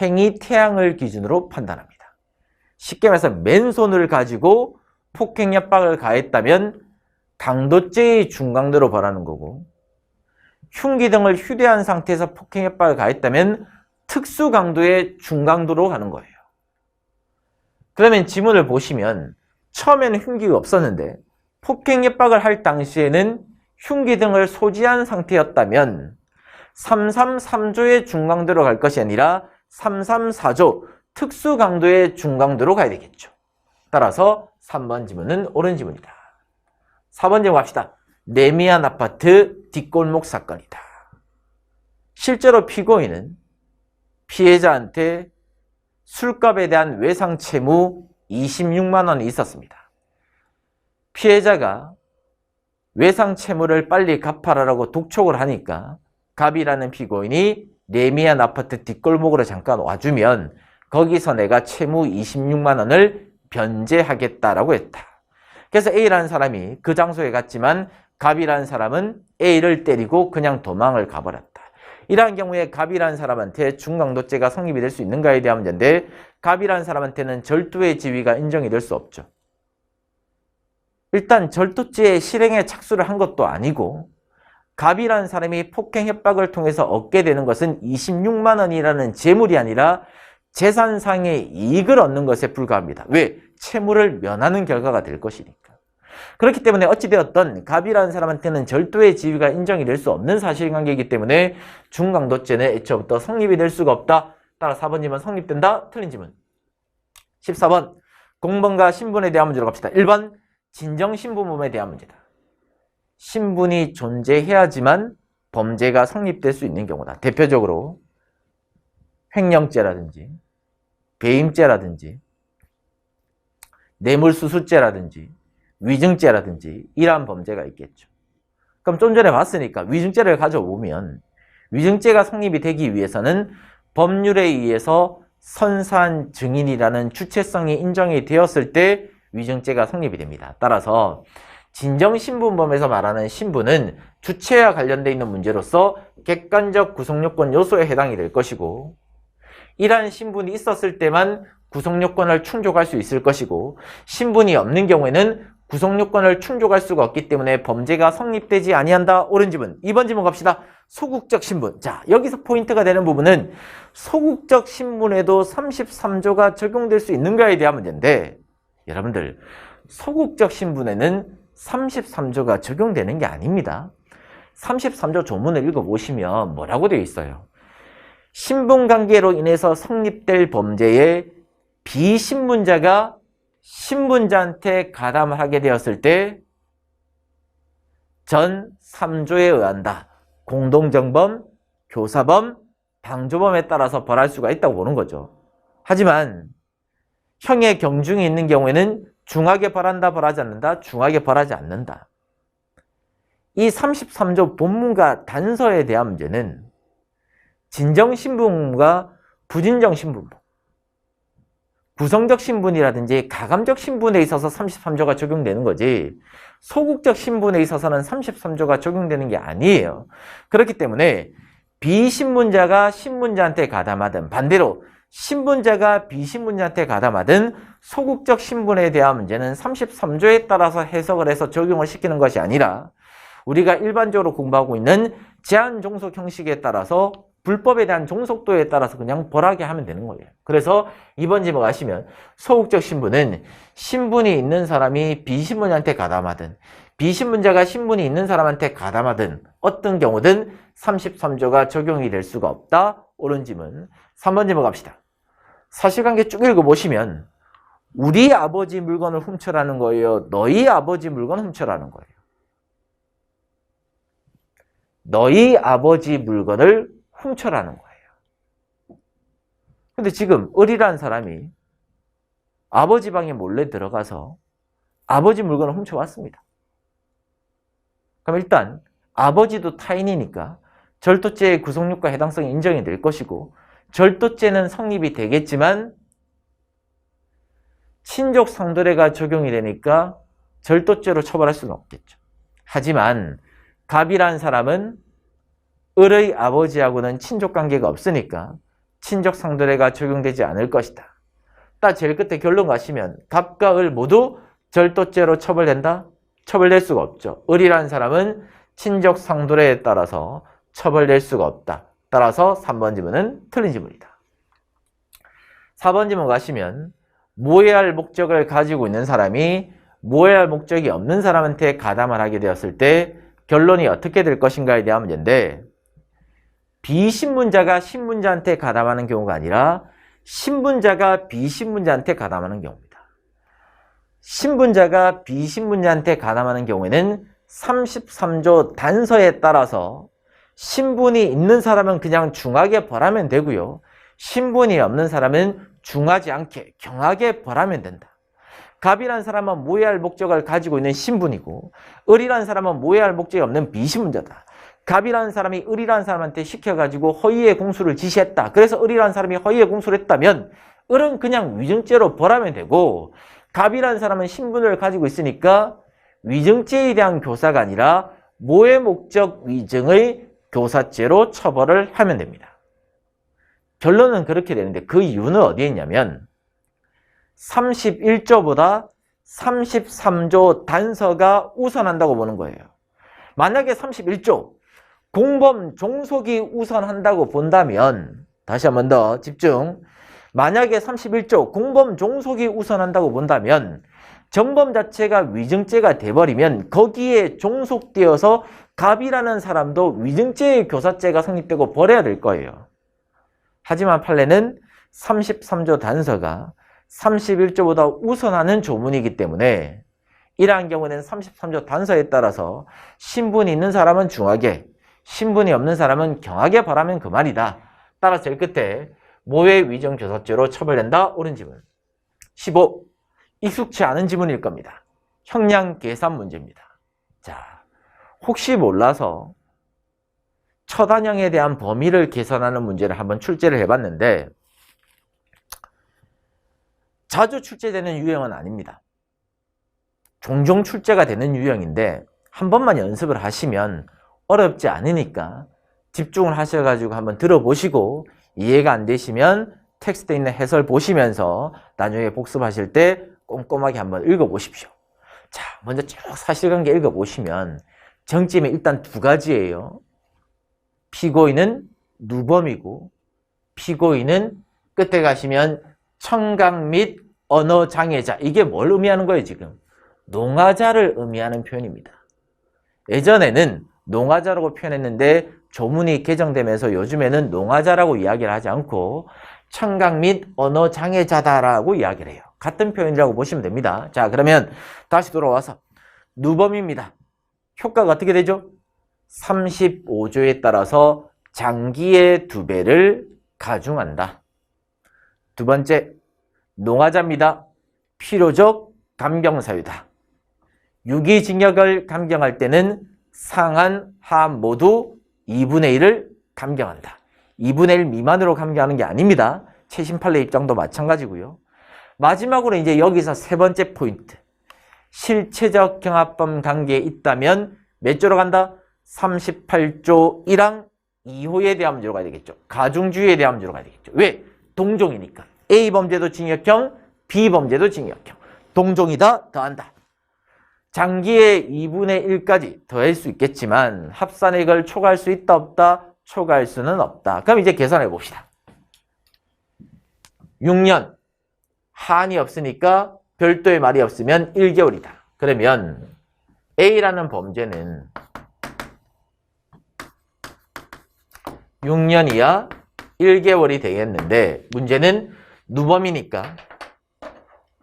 행위 태양을 기준으로 판단합니다. 쉽게 말해서 맨손을 가지고 폭행 협박을 가했다면 강도죄의 중강도로 벌하는 거고, 흉기 등을 휴대한 상태에서 폭행 협박을 가했다면 특수강도의 중강도로 가는 거예요. 그러면 지문을 보시면 처음에는 흉기가 없었는데 폭행 협박을 할 당시에는 흉기 등을 소지한 상태였다면 333조의 중강도로 갈 것이 아니라 334조 특수강도의 중강도로 가야 되겠죠. 따라서 3번 지문은 옳은 지문이다. 4번 지문 갑시다. 레미안 아파트 뒷골목 사건이다. 실제로 피고인은 피해자한테 술값에 대한 외상 채무 26만 원이 있었습니다. 피해자가 외상 채무를 빨리 갚아라라고 독촉을 하니까 갑이라는 피고인이 레미안 아파트 뒷골목으로 잠깐 와주면 거기서 내가 채무 26만 원을 변제하겠다라고 했다. 그래서 A라는 사람이 그 장소에 갔지만 갑이라는 사람은 A를 때리고 그냥 도망을 가버렸다. 이러한 경우에 갑이라는 사람한테 중강도죄가 성립이 될 수 있는가에 대한 문제인데 갑이라는 사람한테는 절도의 지위가 인정이 될 수 없죠. 일단 절도죄의 실행에 착수를 한 것도 아니고 갑이라는 사람이 폭행 협박을 통해서 얻게 되는 것은 26만 원이라는 재물이 아니라 재산상의 이익을 얻는 것에 불과합니다. 왜? 채무를 면하는 결과가 될 것이니까. 그렇기 때문에 어찌되었던 갑이라는 사람한테는 절도의 지위가 인정이 될 수 없는 사실관계이기 때문에 중강도죄는 애초부터 성립이 될 수가 없다. 따라 4번 지문 성립된다. 틀린 지문. 14번 공범과 신분에 대한 문제로 갑시다. 1번 진정신분범에 대한 문제다. 신분이 존재해야지만 범죄가 성립될 수 있는 경우다. 대표적으로 횡령죄라든지 배임죄라든지 뇌물수수죄라든지 위증죄라든지 이러한 범죄가 있겠죠. 그럼 좀 전에 봤으니까 위증죄를 가져오면 위증죄가 성립이 되기 위해서는 법률에 의해서 선산 증인이라는 주체성이 인정이 되었을 때 위증죄가 성립이 됩니다. 따라서 진정신분범에서 말하는 신분은 주체와 관련되어 있는 문제로서 객관적 구성요건 요소에 해당이 될 것이고 이러한 신분이 있었을 때만 구성요건을 충족할 수 있을 것이고 신분이 없는 경우에는 구성요건을 충족할 수가 없기 때문에 범죄가 성립되지 아니한다. 옳은 지문. 2번 지문 갑시다. 소극적 신분. 자, 여기서 포인트가 되는 부분은 소극적 신분에도 33조가 적용될 수 있는가에 대한 문제인데 여러분들 소극적 신분에는 33조가 적용되는 게 아닙니다. 33조 조문을 읽어보시면 뭐라고 되어 있어요? 신분관계로 인해서 성립될 범죄에 비신분자가 신분자한테 가담을 하게 되었을 때 전 3조에 의한다. 공동정범, 교사범, 방조범에 따라서 벌할 수가 있다고 보는 거죠. 하지만 형의 경중이 있는 경우에는 중하게 벌한다, 벌하지 않는다, 중하게 벌하지 않는다. 이 33조 본문과 단서에 대한 문제는 진정신분과 부진정신분법, 구성적 신분이라든지 가감적 신분에 있어서 33조가 적용되는 거지 소극적 신분에 있어서는 33조가 적용되는 게 아니에요. 그렇기 때문에 비신분자가 신분자한테 가담하든 반대로 신분자가 비신분자한테 가담하든 소극적 신분에 대한 문제는 33조에 따라서 해석을 해서 적용을 시키는 것이 아니라 우리가 일반적으로 공부하고 있는 제한종속 형식에 따라서 불법에 대한 종속도에 따라서 그냥 벌하게 하면 되는 거예요. 그래서 이번 지목 아시면 소극적 신분은 신분이 있는 사람이 비신분자한테 가담하든 비신분자가 신분이 있는 사람한테 가담하든 어떤 경우든 33조가 적용이 될 수가 없다. 옳은 지문. 3번 지목 갑시다. 사실관계 쭉 읽어보시면 우리 아버지 물건을 훔쳐라는 거예요? 너희 아버지 물건을 훔쳐라는 거예요? 너희 아버지 물건을 훔쳐라는 거예요. 근데 지금 을이라는 사람이 아버지 방에 몰래 들어가서 아버지 물건을 훔쳐왔습니다. 그럼 일단 아버지도 타인이니까 절도죄의 구성력과 해당성이 인정이 될 것이고 절도죄는 성립이 되겠지만 친족 상도례가 적용이 되니까 절도죄로 처벌할 수는 없겠죠. 하지만 갑이라는 사람은 을의 아버지하고는 친족관계가 없으니까 친족 상도례가 적용되지 않을 것이다. 딱 제일 끝에 결론 가시면 갑과 을 모두 절도죄로 처벌된다? 처벌될 수가 없죠. 을이라는 사람은 친족 상도례에 따라서 처벌될 수가 없다. 따라서 3번 지문은 틀린 지문이다. 4번 지문 가시면 모해할 목적을 가지고 있는 사람이 모해할 목적이 없는 사람한테 가담을 하게 되었을 때 결론이 어떻게 될 것인가에 대한 문제인데, 비신문자가 신문자한테 가담하는 경우가 아니라 신분자가 비신문자한테 가담하는 경우입니다. 신분자가 비신문자한테 가담하는 경우에는 33조 단서에 따라서 신분이 있는 사람은 그냥 중하게 벌하면 되고요. 신분이 없는 사람은 중하지 않게 경하게 벌하면 된다. 갑이라는 사람은 모해할 목적을 가지고 있는 신분이고, 을이라는 사람은 모해할 목적이 없는 비신문자다. 갑이라는 사람이 을이라는 사람한테 시켜가지고 허위의 공수를 지시했다. 그래서 을이라는 사람이 허위의 공수를 했다면 을은 그냥 위증죄로 벌하면 되고, 갑이라는 사람은 신분을 가지고 있으니까 위증죄에 대한 교사가 아니라 모해 목적 위증의 교사죄로 처벌을 하면 됩니다. 결론은 그렇게 되는데, 그 이유는 어디에 있냐면 31조보다 33조 단서가 우선한다고 보는 거예요. 만약에 31조 공범 종속이 우선한다고 본다면, 다시 한 번 더 집중. 만약에 31조 공범 종속이 우선한다고 본다면 정범 자체가 위증죄가 돼버리면 거기에 종속되어서 갑이라는 사람도 위증죄의 교사죄가 성립되고 벌해야 될 거예요. 하지만 판례는 33조 단서가 31조보다 우선하는 조문이기 때문에 이러한 경우는 33조 단서에 따라서 신분이 있는 사람은 중하게, 신분이 없는 사람은 경하게 벌하면 그 말이다. 따라서 제일 끝에 모해 위증 교사죄로 처벌된다. 옳은 지문. 15. 익숙치 않은 지문일 겁니다. 형량 계산 문제입니다. 자, 혹시 몰라서 처단형에 대한 범위를 계산하는 문제를 한번 출제를 해봤는데 자주 출제되는 유형은 아닙니다. 종종 출제가 되는 유형인데 한 번만 연습을 하시면 어렵지 않으니까 집중을 하셔가지고 한번 들어보시고 이해가 안 되시면 텍스트에 있는 해설 보시면서 나중에 복습하실 때 꼼꼼하게 한번 읽어보십시오. 자, 먼저 쭉 사실관계 읽어보시면 정점이 일단 두 가지예요. 피고인은 누범이고 피고인은 끝에 가시면 청각 및 언어장애자. 이게 뭘 의미하는 거예요 지금? 농아자를 의미하는 표현입니다. 예전에는 농아자라고 표현했는데 조문이 개정되면서 요즘에는 농아자라고 이야기를 하지 않고 청각 및 언어장애자다라고 이야기를 해요. 같은 표현이라고 보시면 됩니다. 자, 그러면 다시 돌아와서 누범입니다. 효과가 어떻게 되죠? 35조에 따라서 장기의 2배를 가중한다. 두 번째, 농아자입니다. 필요적 감경사유다. 유기징역을 감경할 때는 상한, 하한 모두 2분의 1을 감경한다. 2분의 1 미만으로 감경하는 게 아닙니다. 최신 판례 입장도 마찬가지고요. 마지막으로 이제 여기서 세 번째 포인트. 실체적 경합범 관계에 있다면 몇 조로 간다? 38조 1항 2호에 대한 문제로 가야 되겠죠. 가중주의에 대한 문제로 가야 되겠죠. 왜? 동종이니까. A 범죄도 징역형, B 범죄도 징역형. 동종이다, 더한다. 장기의 2분의 1까지 더할 수 있겠지만 합산액을 초과할 수 있다, 없다? 초과할 수는 없다. 그럼 이제 계산해 봅시다. 6년. 한이 없으니까 별도의 말이 없으면 1개월이다. 그러면 A라는 범죄는 6년 이하 1개월이 되겠는데 문제는 누범이니까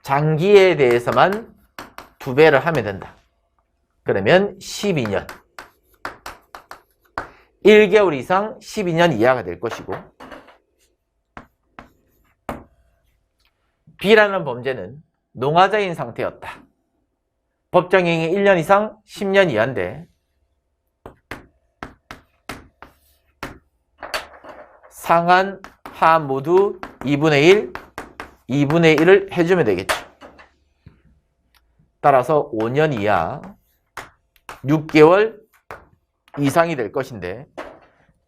장기에 대해서만 2배를 하면 된다. 그러면 12년. 1개월 이상 12년 이하가 될 것이고 B라는 범죄는 농아자인 상태였다. 법정형이 1년 이상 10년 이하인데 상한, 하한 모두 2분의 1, 2분의 1을 해주면 되겠죠. 따라서 5년 이하 6개월 이상이 될 것인데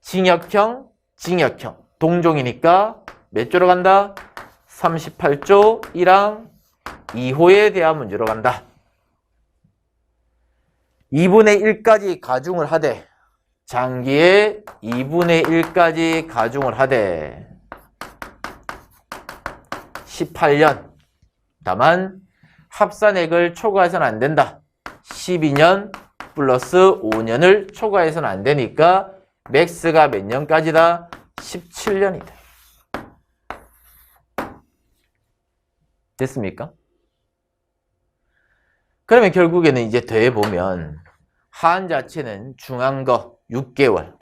징역형, 징역형 동종이니까 몇 조로 간다? 38조 1항 2호에 대한 문제로 간다. 2분의 1까지 가중을 하되 장기에 2분의 1까지 가중을 하되 18년 다만 합산액을 초과해서는 안 된다. 12년 플러스 5년을 초과해서는 안 되니까 맥스가 몇 년까지다? 17년이다. 됐습니까? 그러면 결국에는 이제 더해보면 하한 자체는 중한 거 6개월,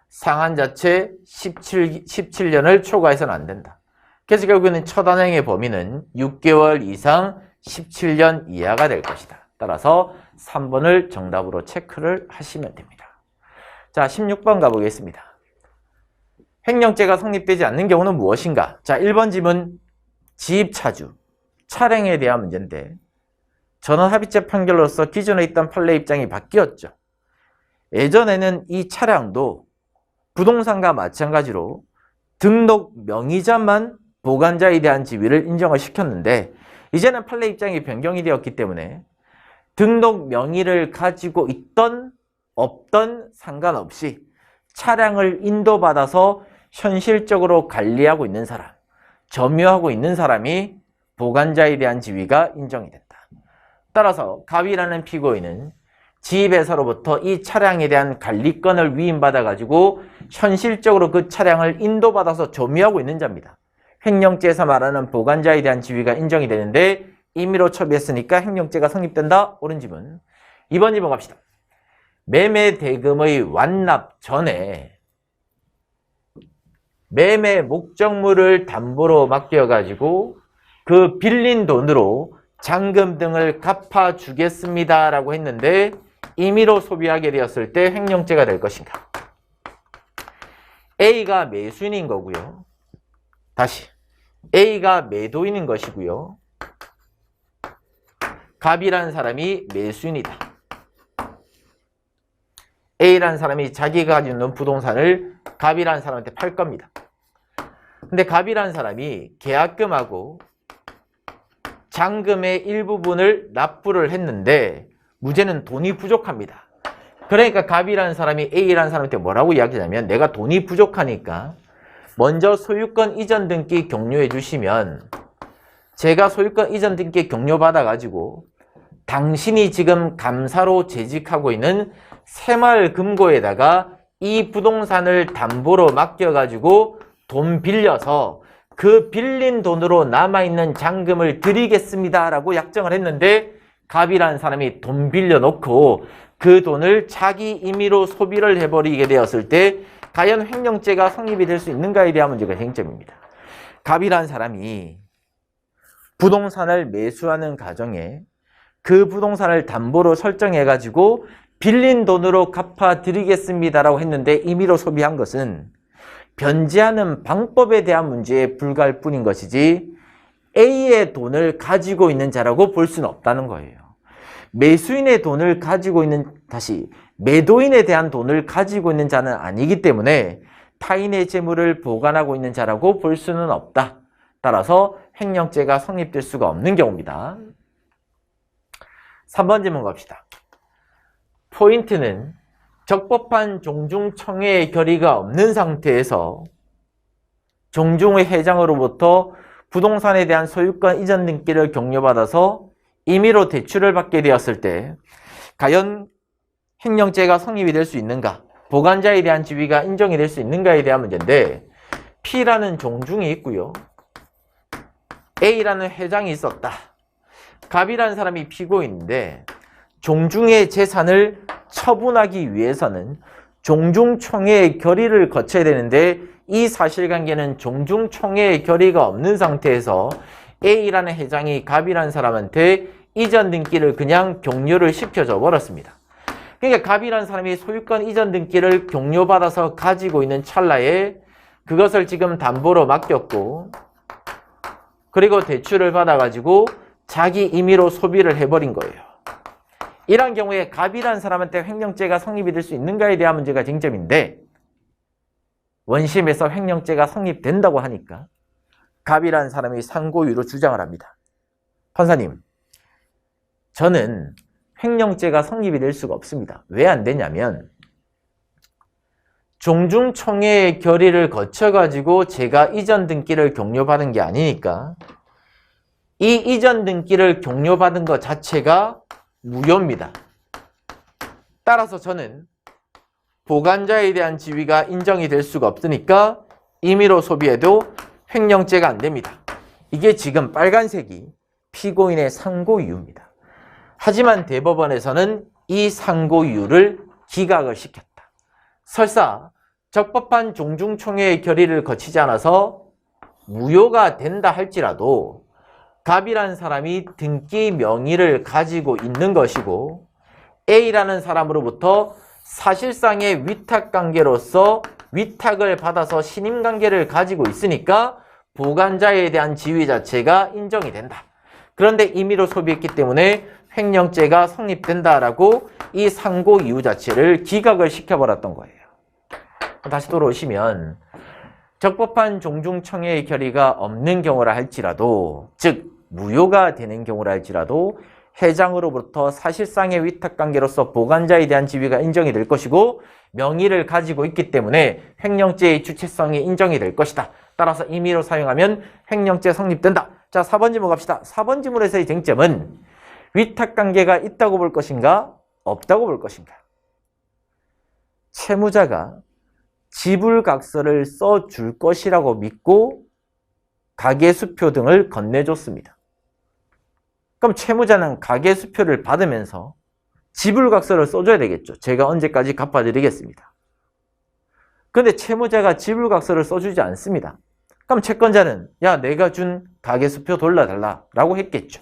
상한 자체 17년을 초과해서는 안 된다. 그래서 결국에는 첫 한행의 범위는 6개월 이상 17년 이하가 될 것이다. 따라서 3번을 정답으로 체크를 하시면 됩니다. 자, 16번 가보겠습니다. 횡령죄가 성립되지 않는 경우는 무엇인가? 자, 1번 질문 지입차주, 차량에 대한 문제인데 전원합의체 판결로서 기존에 있던 판례 입장이 바뀌었죠. 예전에는 이 차량도 부동산과 마찬가지로 등록 명의자만 보관자에 대한 지위를 인정을 시켰는데 이제는 판례 입장이 변경이 되었기 때문에 등록 명의를 가지고 있던 없던 상관없이 차량을 인도받아서 현실적으로 관리하고 있는 사람, 점유하고 있는 사람이 보관자에 대한 지위가 인정이 된다. 따라서 가위라는 피고인은 지입회사로부터 이 차량에 대한 관리권을 위임받아가지고 현실적으로 그 차량을 인도받아서 점유하고 있는 자입니다. 횡령죄에서 말하는 보관자에 대한 지위가 인정이 되는데 임의로 처비했으니까 횡령죄가 성립된다. 옳은 지문. 2번 질문 갑시다. 매매 대금의 완납 전에 매매 목적물을 담보로 맡겨가지고 그 빌린 돈으로 잔금 등을 갚아주겠습니다 라고 했는데 임의로 소비하게 되었을 때 횡령죄가 될 것인가? A가 매수인인 거고요. 다시 A가 매도인인 것이고요. 갑이라는 사람이 매수인이다. A라는 사람이 자기가 가지고 있는 부동산을 갑이라는 사람한테 팔 겁니다. 근데 갑이라는 사람이 계약금하고 잔금의 일부분을 납부를 했는데 무죄는 돈이 부족합니다. 그러니까 갑이라는 사람이 A라는 사람한테 뭐라고 이야기하냐면 내가 돈이 부족하니까 먼저 소유권 이전 등기 격려해 주시면 제가 소유권 이전 등기 격려 받아가지고 당신이 지금 감사로 재직하고 있는 새마을금고에다가 이 부동산을 담보로 맡겨가지고 돈 빌려서 그 빌린 돈으로 남아있는 잔금을 드리겠습니다 라고 약정을 했는데 갑이라는 사람이 돈 빌려놓고 그 돈을 자기 임의로 소비를 해버리게 되었을 때 과연 횡령죄가 성립이 될 수 있는가에 대한 문제가 쟁점입니다. 갑이라는 사람이 부동산을 매수하는 과정에 그 부동산을 담보로 설정해가지고 빌린 돈으로 갚아드리겠습니다라고 했는데 임의로 소비한 것은 변제하는 방법에 대한 문제에 불과할 뿐인 것이지 A의 돈을 가지고 있는 자라고 볼 수는 없다는 거예요. 매수인의 돈을 가지고 있는, 다시 매도인에 대한 돈을 가지고 있는 자는 아니기 때문에 타인의 재물을 보관하고 있는 자라고 볼 수는 없다. 따라서 횡령죄가 성립될 수가 없는 경우입니다. 3번 질문 갑시다. 포인트는 적법한 종중청회의 결의가 없는 상태에서 종중의 회장으로부터 부동산에 대한 소유권 이전 등기를 격려받아서 임의로 대출을 받게 되었을 때 과연 횡령죄가 성립이 될 수 있는가? 보관자에 대한 지위가 인정이 될 수 있는가에 대한 문제인데 P라는 종중이 있고요. A라는 회장이 있었다. 갑이라는 사람이 피고인인데 종중의 재산을 처분하기 위해서는 종중총회의 결의를 거쳐야 되는데 이 사실관계는 종중총회의 결의가 없는 상태에서 A라는 회장이 갑이라는 사람한테 이전 등기를 그냥 격려를 시켜줘 버렸습니다. 그러니까 갑이라는 사람이 소유권 이전 등기를 격려받아서 가지고 있는 찰나에 그것을 지금 담보로 맡겼고 그리고 대출을 받아가지고 자기 임의로 소비를 해버린 거예요. 이런 경우에 갑이라는 사람한테 횡령죄가 성립이 될 수 있는가에 대한 문제가 쟁점인데 원심에서 횡령죄가 성립된다고 하니까 갑이라는 사람이 상고유로 주장을 합니다. 판사님, 저는 횡령죄가 성립이 될 수가 없습니다. 왜 안 되냐면 종중총회의 결의를 거쳐가지고 제가 이전 등기를 경료받은 게 아니니까 이 이전 등기를 경료받은 것 자체가 무효입니다. 따라서 저는 보관자에 대한 지위가 인정이 될 수가 없으니까 임의로 소비해도 횡령죄가 안 됩니다. 이게 지금 빨간색이 피고인의 상고 이유입니다. 하지만 대법원에서는 이 상고 이유를 기각을 시켰다. 설사 적법한 종중총회의 결의를 거치지 않아서 무효가 된다 할지라도 갑이라는 사람이 등기 명의를 가지고 있는 것이고 A라는 사람으로부터 사실상의 위탁관계로서 위탁을 받아서 신임관계를 가지고 있으니까 보관자에 대한 지위 자체가 인정이 된다. 그런데 임의로 소비했기 때문에 횡령죄가 성립된다라고 이 상고 이유 자체를 기각을 시켜버렸던 거예요. 다시 돌아오시면 적법한 종중청회의 결의가 없는 경우라 할지라도 즉 무효가 되는 경우라 할지라도 회장으로부터 사실상의 위탁관계로서 보관자에 대한 지위가 인정이 될 것이고 명의를 가지고 있기 때문에 횡령죄의 주체성이 인정이 될 것이다. 따라서 임의로 사용하면 횡령죄 성립된다. 자, 4번 지문 갑시다. 4번 지문에서의 쟁점은 위탁관계가 있다고 볼 것인가 없다고 볼 것인가. 채무자가 지불각서를 써줄 것이라고 믿고 가계수표 등을 건네줬습니다. 그럼 채무자는 가계수표를 받으면서 지불각서를 써줘야 되겠죠. 제가 언제까지 갚아드리겠습니다. 그런데 채무자가 지불각서를 써주지 않습니다. 그럼 채권자는 야 내가 준 가계수표 돌려달라 라고 했겠죠.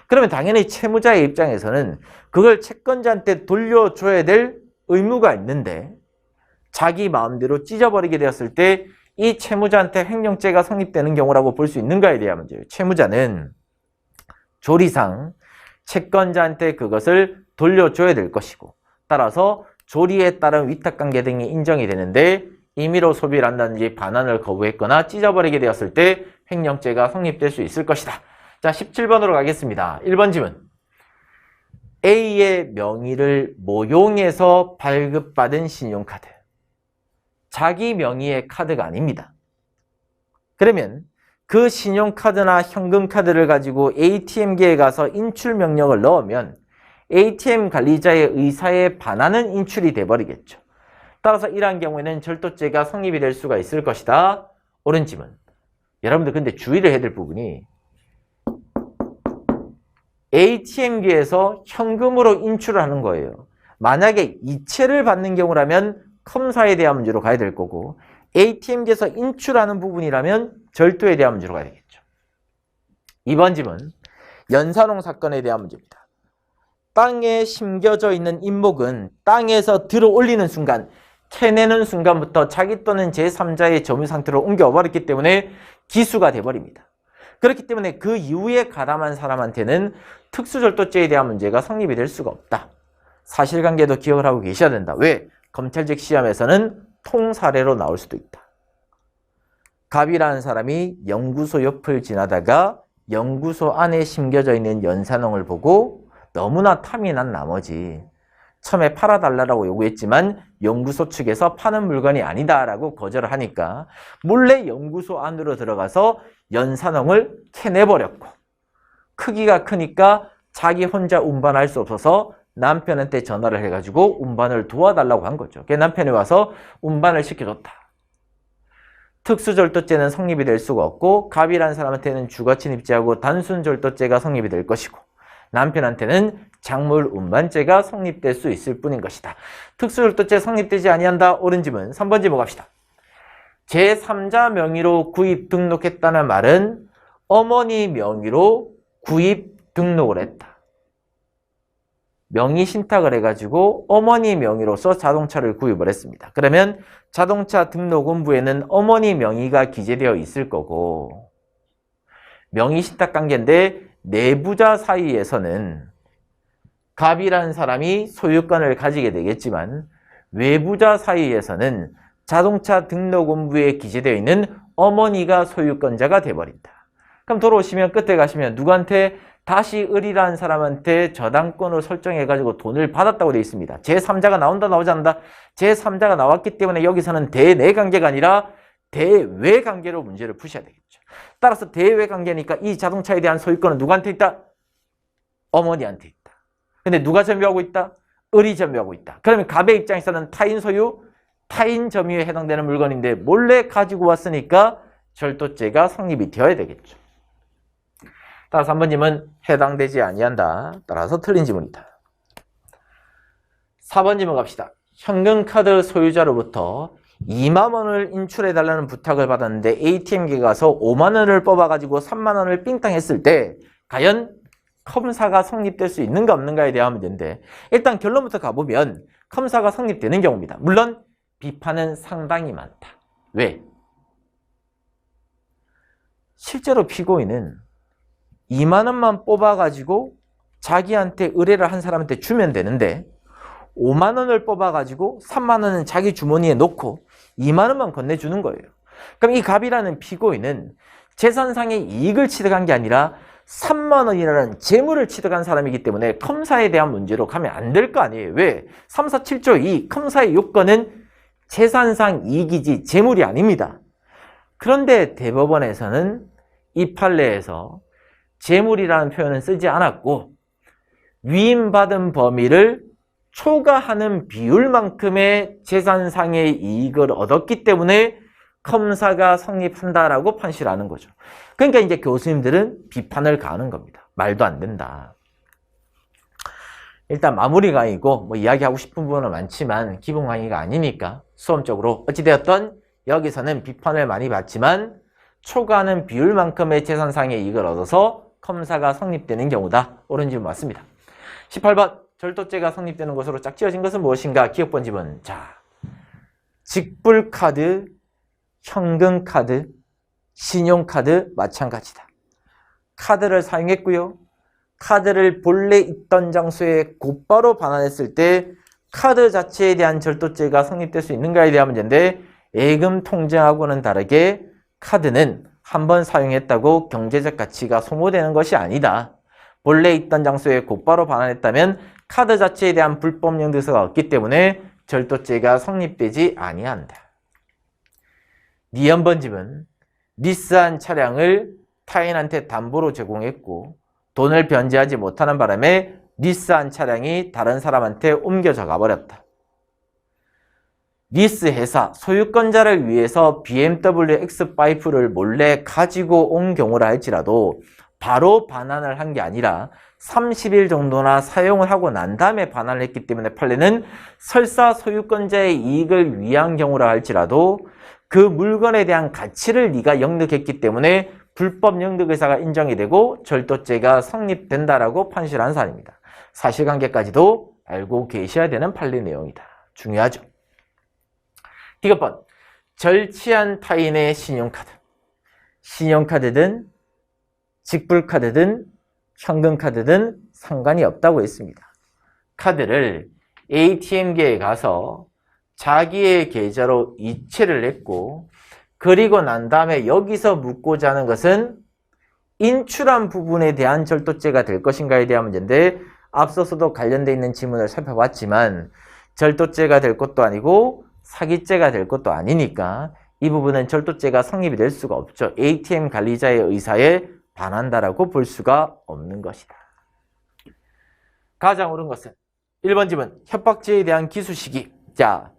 그러면 당연히 채무자의 입장에서는 그걸 채권자한테 돌려줘야 될 의무가 있는데 자기 마음대로 찢어버리게 되었을 때 이 채무자한테 횡령죄가 성립되는 경우라고 볼 수 있는가에 대한 문제예요. 채무자는 조리상 채권자한테 그것을 돌려줘야 될 것이고 따라서 조리에 따른 위탁관계 등이 인정이 되는데 임의로 소비를 한다든지 반환을 거부했거나 찢어버리게 되었을 때 횡령죄가 성립될 수 있을 것이다. 자, 17번으로 가겠습니다. 1번 지문. A의 명의를 모용해서 발급받은 신용카드. 자기 명의의 카드가 아닙니다. 그러면 그 신용카드나 현금카드를 가지고 ATM기에 가서 인출 명령을 넣으면 ATM 관리자의 의사에 반하는 인출이 돼버리겠죠. 따라서 이러한 경우에는 절도죄가 성립이 될 수가 있을 것이다. 옳은 지문. 여러분들 근데 주의를 해야 될 부분이 ATM기에서 현금으로 인출을 하는 거예요. 만약에 이체를 받는 경우라면 컴사에 대한 문제로 가야 될 거고 ATM기에서 인출하는 부분이라면 절도에 대한 문제로 가야 되겠죠. 2번 지문. 연산홍 사건에 대한 문제입니다. 땅에 심겨져 있는 인목은 땅에서 들어 올리는 순간, 캐내는 순간부터 자기 또는 제3자의 점유 상태로 옮겨버렸기 때문에 기수가 돼버립니다. 그렇기 때문에 그 이후에 가담한 사람한테는 특수절도죄에 대한 문제가 성립이 될 수가 없다. 사실관계도 기억을 하고 계셔야 된다. 왜? 검찰직 시험에서는 통사례로 나올 수도 있다. 갑이라는 사람이 연구소 옆을 지나다가 연구소 안에 심겨져 있는 연산홍을 보고 너무나 탐이 난 나머지 처음에 팔아달라고 요구했지만 연구소 측에서 파는 물건이 아니다라고 거절을 하니까 몰래 연구소 안으로 들어가서 연산홍을 캐내버렸고 크기가 크니까 자기 혼자 운반할 수 없어서 남편한테 전화를 해가지고 운반을 도와달라고 한 거죠. 그래서 남편이 와서 운반을 시켜줬다. 특수절도죄는 성립이 될 수가 없고 갑이라는 사람한테는 주거침입죄하고 단순절도죄가 성립이 될 것이고 남편한테는 작물 운반죄가 성립될 수 있을 뿐인 것이다. 특수절도죄 성립되지 아니한다. 옳은 지문. 3번 지문 갑시다. 제3자 명의로 구입 등록했다는 말은 어머니 명의로 구입 등록을 했다. 명의 신탁을 해가지고 어머니 명의로서 자동차를 구입을 했습니다. 그러면 자동차 등록원부에는 어머니 명의가 기재되어 있을 거고 명의 신탁 관계인데 내부자 사이에서는 갑이라는 사람이 소유권을 가지게 되겠지만 외부자 사이에서는 자동차 등록원부에 기재되어 있는 어머니가 소유권자가 돼버린다. 그럼 돌아오시면 끝에 가시면 누구한테 다시 을이라는 사람한테 저당권을 설정해가지고 돈을 받았다고 되어 있습니다. 제3자가 나온다 나오지 않는다? 제3자가 나왔기 때문에 여기서는 대내 관계가 아니라 대외 관계로 문제를 푸셔야 되겠죠. 따라서 대외 관계니까 이 자동차에 대한 소유권은 누구한테 있다? 어머니한테 있다. 근데 누가 점유하고 있다? 을이 점유하고 있다. 그러면 갑의 입장에서는 타인 소유, 타인 점유에 해당되는 물건인데 몰래 가지고 왔으니까 절도죄가 성립이 되어야 되겠죠. 따라서 3번님은 해당되지 아니한다. 따라서 틀린 지문이다. 4번 지문 갑시다. 현금카드 소유자로부터 2만 원을 인출해달라는 부탁을 받았는데 ATM기에 가서 5만 원을 뽑아가지고 3만 원을 삥땅 했을 때 과연 컴사가 성립될 수 있는가 없는가에 대한 문제인데 일단 결론부터 가보면 컴사가 성립되는 경우입니다. 물론 비판은 상당히 많다. 왜? 실제로 피고인은 2만 원만 뽑아가지고 자기한테 의뢰를 한 사람한테 주면 되는데 5만 원을 뽑아가지고 3만 원은 자기 주머니에 놓고 2만 원만 건네주는 거예요. 그럼 이 갑이라는 피고인은 재산상의 이익을 취득한 게 아니라 3만 원이라는 재물을 취득한 사람이기 때문에 컴사에 대한 문제로 가면 안 될 거 아니에요. 왜? 3, 4, 7조 2 컴사의 요건은 재산상 이익이지 재물이 아닙니다. 그런데 대법원에서는 이 판례에서 재물이라는 표현은 쓰지 않았고 위임받은 범위를 초과하는 비율만큼의 재산상의 이익을 얻었기 때문에 컴사가 성립한다라고 판시를 하는 거죠. 그러니까 이제 교수님들은 비판을 가하는 겁니다. 말도 안 된다. 일단 마무리 강의고 뭐 이야기하고 싶은 부분은 많지만 기본 강의가 아니니까 수험적으로 어찌되었던 여기서는 비판을 많이 받지만 초과하는 비율만큼의 재산상의 이익을 얻어서 컴사가 성립되는 경우다. 옳은 지문 맞습니다. 18번 절도죄가 성립되는 것으로 짝지어진 것은 무엇인가? 기억본 지문. 자, 직불카드, 현금카드, 신용카드 마찬가지다. 카드를 사용했고요. 카드를 본래 있던 장소에 곧바로 반환했을 때 카드 자체에 대한 절도죄가 성립될 수 있는가에 대한 문제인데 예금 통장하고는 다르게 카드는 한 번 사용했다고 경제적 가치가 소모되는 것이 아니다. 본래 있던 장소에 곧바로 반환했다면 카드 자체에 대한 불법 영득서가 없기 때문에 절도죄가 성립되지 아니한다. 니은번집은 리스한 차량을 타인한테 담보로 제공했고 돈을 변제하지 못하는 바람에 리스한 차량이 다른 사람한테 옮겨져 가버렸다. 리스 회사 소유권자를 위해서 BMW X5를 몰래 가지고 온 경우라 할지라도 바로 반환을 한 게 아니라 30일 정도나 사용을 하고 난 다음에 반환을 했기 때문에 판례는 설사 소유권자의 이익을 위한 경우라 할지라도 그 물건에 대한 가치를 네가 영득했기 때문에 불법 영득 의사가 인정이 되고 절도죄가 성립된다라고 판시를 한 사안입니다. 사실관계까지도 알고 계셔야 되는 판례 내용이다. 중요하죠. 이것번 절취한 타인의 신용카드. 신용카드든 직불카드든 현금카드든 상관이 없다고 했습니다. 카드를 ATM기에 가서 자기의 계좌로 이체를 했고 그리고 난 다음에 여기서 묻고자 하는 것은 인출한 부분에 대한 절도죄가 될 것인가에 대한 문제인데 앞서서도 관련되어 있는 지문을 살펴봤지만 절도죄가 될 것도 아니고 사기죄가 될 것도 아니니까 이 부분은 절도죄가 성립이 될 수가 없죠. ATM 관리자의 의사에 반한다라고 볼 수가 없는 것이다. 가장 옳은 것은 1번 지문 협박죄에 대한 기수 시기. 자,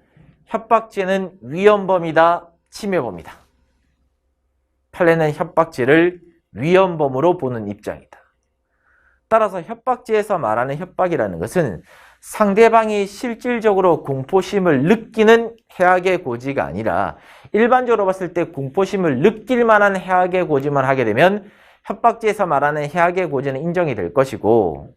협박죄는 위헌범이다, 침해범이다. 판례는 협박죄를 위헌범으로 보는 입장이다. 따라서 협박죄에서 말하는 협박이라는 것은 상대방이 실질적으로 공포심을 느끼는 해악의 고지가 아니라 일반적으로 봤을 때 공포심을 느낄 만한 해악의 고지만 하게 되면 협박죄에서 말하는 해악의 고지는 인정이 될 것이고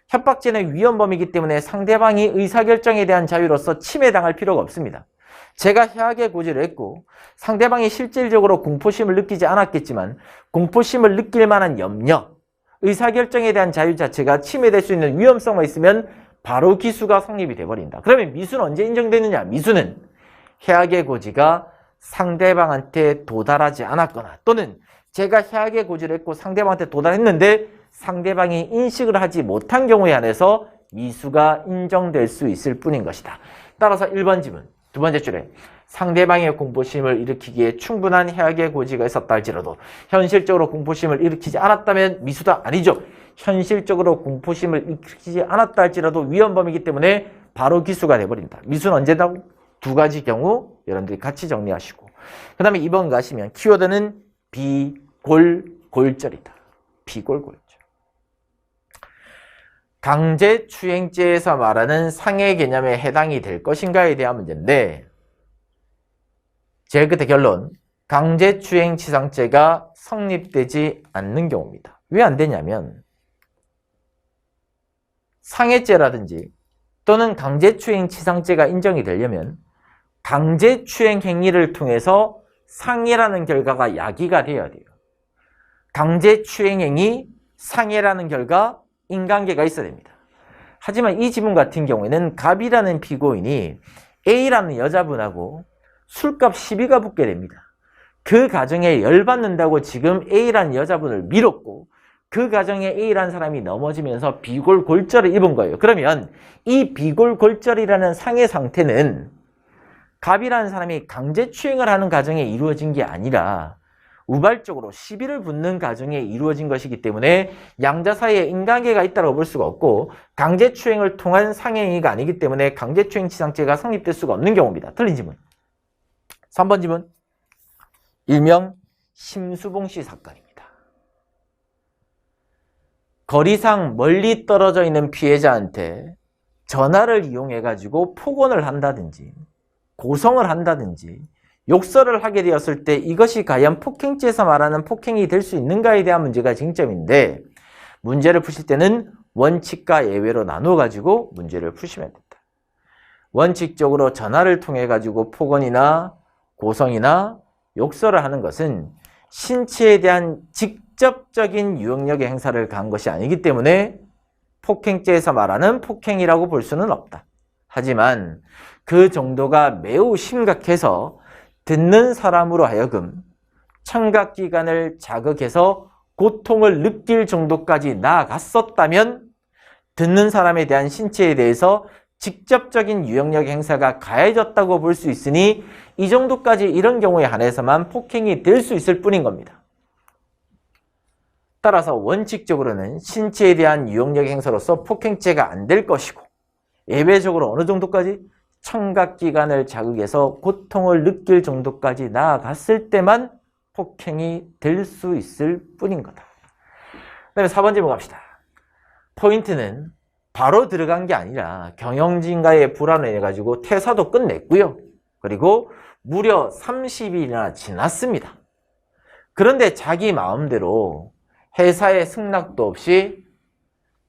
협박죄는 위헌범이기 때문에 상대방이 의사결정에 대한 자유로서 침해당할 필요가 없습니다. 제가 해악의 고지를 했고 상대방이 실질적으로 공포심을 느끼지 않았겠지만 공포심을 느낄 만한 염려, 의사결정에 대한 자유 자체가 침해될 수 있는 위험성만 있으면 바로 기수가 성립이 돼버린다. 그러면 미수는 언제 인정되느냐? 미수는 해악의 고지가 상대방한테 도달하지 않았거나 또는 제가 해악의 고지를 했고 상대방한테 도달했는데 상대방이 인식을 하지 못한 경우에 한해서 미수가 인정될 수 있을 뿐인 것이다. 따라서 1번 지문, 두 번째 줄에 상대방의 공포심을 일으키기에 충분한 해악의 고지가 있었다 할지라도 현실적으로 공포심을 일으키지 않았다면 미수다 아니죠. 현실적으로 공포심을 일으키지 않았다 할지라도 위헌범이기 때문에 바로 기수가 돼버린다. 미수는 언제다고? 두 가지 경우 여러분들이 같이 정리하시고 그 다음에 2번 가시면 키워드는 비골골절이다. 비골골절. 강제추행죄에서 말하는 상해 개념에 해당이 될 것인가에 대한 문제인데 제일 끝에 결론 강제추행치상죄가 성립되지 않는 경우입니다. 왜 안 되냐면 상해죄라든지 또는 강제추행치상죄가 인정이 되려면 강제추행 행위를 통해서 상해라는 결과가 야기가 되어야 돼요. 강제추행 행위, 상해라는 결과, 인관계가 있어야 됩니다. 하지만 이 지문 같은 경우에는 갑이라는 피고인이 A라는 여자분하고 술값 시비가 붙게 됩니다. 그 가정에 열받는다고 지금 A라는 여자분을 밀었고 그 가정에 A라는 사람이 넘어지면서 비골골절을 입은 거예요. 그러면 이 비골골절이라는 상해 상태는 갑이라는 사람이 강제추행을 하는 가정에 이루어진 게 아니라 우발적으로 시비를 붙는 가정에 이루어진 것이기 때문에 양자 사이에 인관계가 있다고 볼 수가 없고 강제추행을 통한 상해행위가 아니기 때문에 강제추행치상죄가 성립될 수가 없는 경우입니다. 틀린 지문. 3번 지문. 일명 심수봉씨 사건입니다. 거리상 멀리 떨어져 있는 피해자한테 전화를 이용해가지고 폭언을 한다든지 고성을 한다든지 욕설을 하게 되었을 때 이것이 과연 폭행죄에서 말하는 폭행이 될 수 있는가에 대한 문제가 쟁점인데 문제를 푸실 때는 원칙과 예외로 나누어 가지고 문제를 푸시면 됩니다. 원칙적으로 전화를 통해 가지고 폭언이나 고성이나 욕설을 하는 것은 신체에 대한 직접적인 유형력의 행사를 가한 것이 아니기 때문에 폭행죄에서 말하는 폭행이라고 볼 수는 없다. 하지만 그 정도가 매우 심각해서 듣는 사람으로 하여금 청각기관을 자극해서 고통을 느낄 정도까지 나아갔었다면 듣는 사람에 대한 신체에 대해서 직접적인 유형력 행사가 가해졌다고 볼 수 있으니 이 정도까지 이런 경우에 한해서만 폭행이 될 수 있을 뿐인 겁니다. 따라서 원칙적으로는 신체에 대한 유형력 행사로서 폭행죄가 안 될 것이고 예외적으로 어느 정도까지? 청각기관을 자극해서 고통을 느낄 정도까지 나아갔을 때만 폭행이 될 수 있을 뿐인 거다. 그 다음에 4번 질문 갑시다. 포인트는 바로 들어간 게 아니라 경영진과의 불안을 해가지고 퇴사도 끝냈고요. 그리고 무려 30일이나 지났습니다. 그런데 자기 마음대로 회사에 승낙도 없이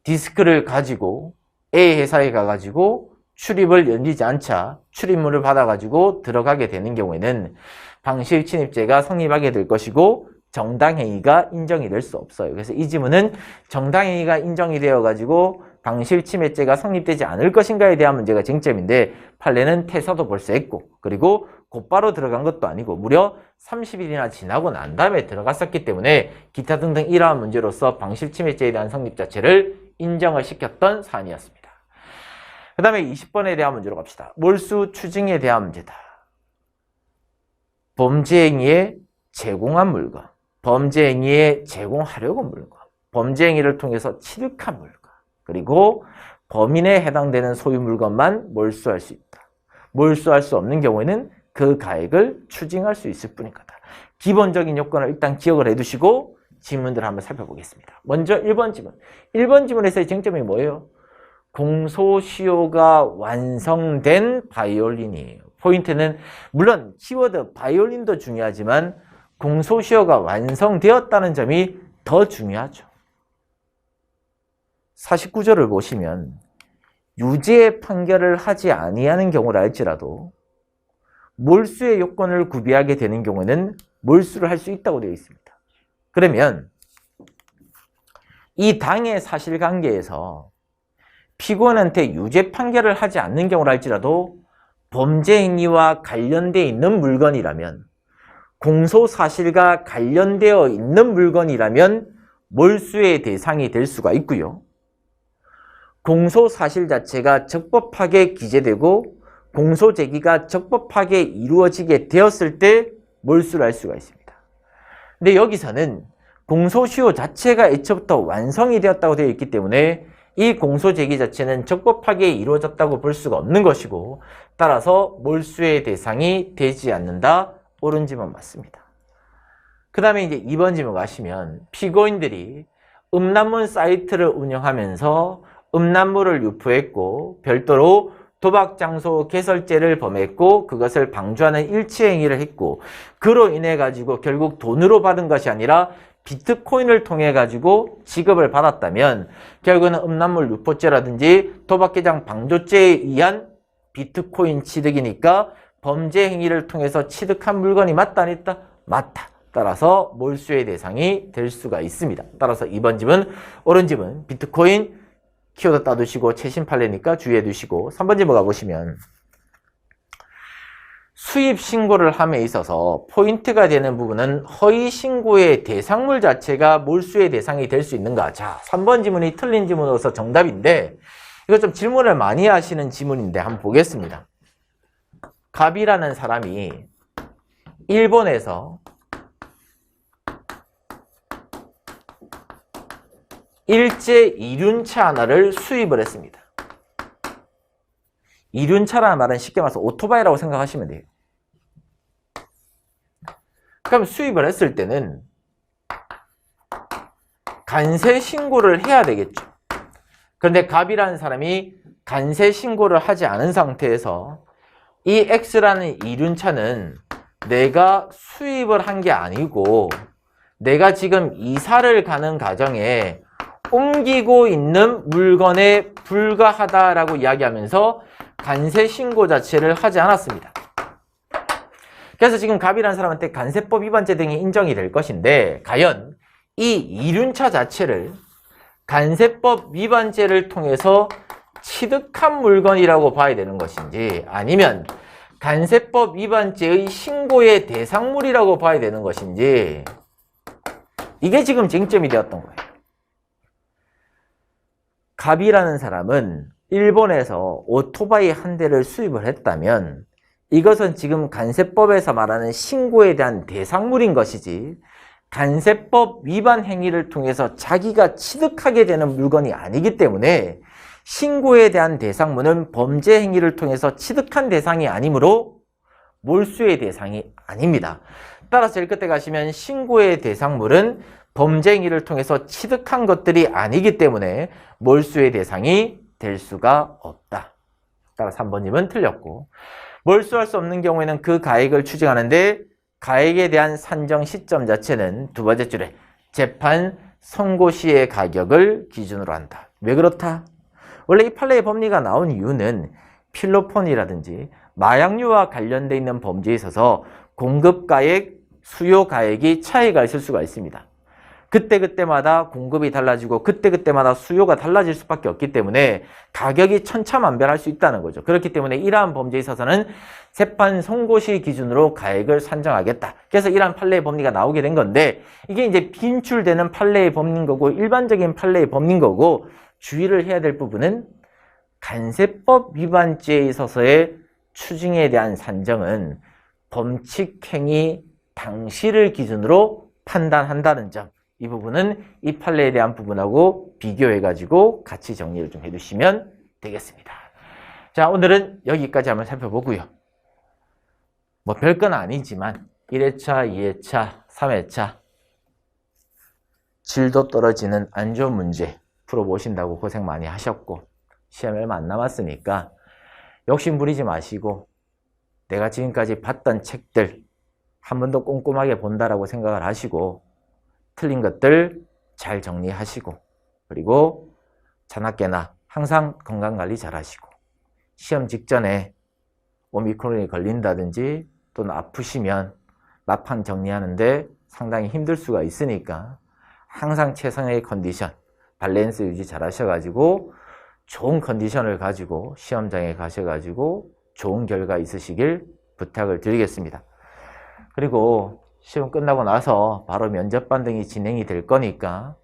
디스크를 가지고 A 회사에 가가지고 출입을 연기지 않자 출입문을 받아가지고 들어가게 되는 경우에는 방실침입죄가 성립하게 될 것이고 정당행위가 인정이 될 수 없어요. 그래서 이 지문은 정당행위가 인정이 되어가지고 방실침해죄가 성립되지 않을 것인가에 대한 문제가 쟁점인데 판례는 퇴사도 벌써 했고 그리고 곧바로 들어간 것도 아니고 무려 30일이나 지나고 난 다음에 들어갔었기 때문에 기타 등등 이러한 문제로서 방실침해죄에 대한 성립 자체를 인정을 시켰던 사안이었습니다. 그 다음에 20번에 대한 문제로 갑시다. 몰수 추징에 대한 문제다. 범죄행위에 제공한 물건, 범죄행위에 제공하려고 물건, 범죄행위를 통해서 취득한 물건, 그리고 범인에 해당되는 소유 물건만 몰수할 수 있다. 몰수할 수 없는 경우에는 그 가액을 추징할 수 있을 뿐인 거다. 기본적인 요건을 일단 기억을 해두시고 지문들을 한번 살펴보겠습니다. 먼저 1번 지문. 1번 지문에서의 쟁점이 뭐예요? 공소시효가 완성된 바이올린이에요. 포인트는 물론 키워드 바이올린도 중요하지만 공소시효가 완성되었다는 점이 더 중요하죠. 49조를 보시면 유죄 판결을 하지 아니하는 경우라 할지라도 몰수의 요건을 구비하게 되는 경우는 몰수를 할 수 있다고 되어 있습니다. 그러면 이 당의 사실관계에서 피고인한테 유죄 판결을 하지 않는 경우라 할지라도 범죄 행위와 관련되어 있는 물건이라면 공소 사실과 관련되어 있는 물건이라면 몰수의 대상이 될 수가 있고요. 공소 사실 자체가 적법하게 기재되고 공소 제기가 적법하게 이루어지게 되었을 때 몰수를 할 수가 있습니다. 근데 여기서는 공소시효 자체가 애초부터 완성이 되었다고 되어 있기 때문에 이 공소 제기 자체는 적법하게 이루어졌다고 볼 수가 없는 것이고 따라서 몰수의 대상이 되지 않는다. 옳은 지문 맞습니다. 그 다음에 이제 2번 지문 가시면 피고인들이 음란물 사이트를 운영하면서 음란물을 유포했고 별도로 도박 장소 개설죄를 범했고 그것을 방조하는 일치 행위를 했고 그로 인해 가지고 결국 돈으로 받은 것이 아니라 비트코인을 통해 가지고 지급을 받았다면 결국은 음란물 유포죄라든지 도박계장 방조죄에 의한 비트코인 취득이니까 범죄 행위를 통해서 취득한 물건이 맞다 안 했다? 맞다. 따라서 몰수의 대상이 될 수가 있습니다. 따라서 2번 집은 옳은 집은 비트코인 키워드 따두시고 최신 판례니까 주의해 두시고 3번 집으로 가보시면 수입 신고를 함에 있어서 포인트가 되는 부분은 허위 신고의 대상물 자체가 몰수의 대상이 될 수 있는가? 자, 3번 지문이 틀린 지문으로서 정답인데 이거 좀 질문을 많이 하시는 지문인데 한번 보겠습니다. 갑이라는 사람이 일본에서 일제 이륜차 하나를 수입을 했습니다. 이륜차라는 말은 쉽게 말해서 오토바이라고 생각하시면 돼요. 그럼 수입을 했을 때는 간세 신고를 해야 되겠죠. 그런데 갑이라는 사람이 간세 신고를 하지 않은 상태에서 이 X라는 이륜차는 내가 수입을 한 게 아니고 내가 지금 이사를 가는 과정에 옮기고 있는 물건에 불과하다라고 이야기하면서 간세 신고 자체를 하지 않았습니다. 그래서 지금 갑이라는 사람한테 간세법 위반죄 등이 인정이 될 것인데 과연 이 이륜차 자체를 간세법 위반죄를 통해서 취득한 물건이라고 봐야 되는 것인지 아니면 간세법 위반죄의 신고의 대상물이라고 봐야 되는 것인지 이게 지금 쟁점이 되었던 거예요. 갑이라는 사람은 일본에서 오토바이 한 대를 수입을 했다면 이것은 지금 간세법에서 말하는 신고에 대한 대상물인 것이지 간세법 위반 행위를 통해서 자기가 취득하게 되는 물건이 아니기 때문에 신고에 대한 대상물은 범죄 행위를 통해서 취득한 대상이 아니므로 몰수의 대상이 아닙니다. 따라서 제일 끝에 가시면 신고의 대상물은 범죄 행위를 통해서 취득한 것들이 아니기 때문에 몰수의 대상이 될 수가 없다. 따라서 3번님은 틀렸고 몰수할 수 없는 경우에는 그 가액을 추징하는데 가액에 대한 산정 시점 자체는 두 번째 줄에 재판 선고 시의 가격을 기준으로 한다. 왜 그렇다? 원래 이 판례의 법리가 나온 이유는 필로폰이라든지 마약류와 관련되어 있는 범죄에 있어서 공급가액, 수요가액이 차이가 있을 수가 있습니다. 그때그때마다 공급이 달라지고 그때그때마다 수요가 달라질 수밖에 없기 때문에 가격이 천차만별할 수 있다는 거죠. 그렇기 때문에 이러한 범죄에 있어서는 재판 선고시 기준으로 가액을 산정하겠다. 그래서 이러한 판례의 법리가 나오게 된 건데 이게 이제 빈출되는 판례의 법리인 거고 일반적인 판례의 법리인 거고 주의를 해야 될 부분은 간세법 위반죄에 있어서의 추징에 대한 산정은 범칙행위 당시를 기준으로 판단한다는 점. 이 부분은 이 판례에 대한 부분하고 비교해가지고 같이 정리를 좀 해두시면 되겠습니다. 자, 오늘은 여기까지 한번 살펴보고요. 뭐 별건 아니지만 1회차, 2회차, 3회차 질도 떨어지는 안 좋은 문제 풀어보신다고 고생 많이 하셨고 시험이 얼마 안 남았으니까 욕심 부리지 마시고 내가 지금까지 봤던 책들 한 번 더 꼼꼼하게 본다라고 생각을 하시고 틀린 것들 잘 정리하시고 그리고 자나깨나 항상 건강관리 잘 하시고 시험 직전에 오미크론이 걸린다든지 또는 아프시면 마판 정리하는데 상당히 힘들 수가 있으니까 항상 최상의 컨디션, 밸런스 유지 잘 하셔가지고 좋은 컨디션을 가지고 시험장에 가셔가지고 좋은 결과 있으시길 부탁을 드리겠습니다. 그리고 시험 끝나고 나서 바로 면접 반등이 진행이 될 거니까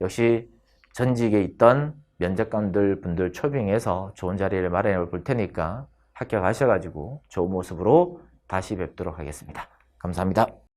역시 전직에 있던 면접관들 분들 초빙해서 좋은 자리를 마련해 볼 테니까 합격하셔가지고 좋은 모습으로 다시 뵙도록 하겠습니다. 감사합니다.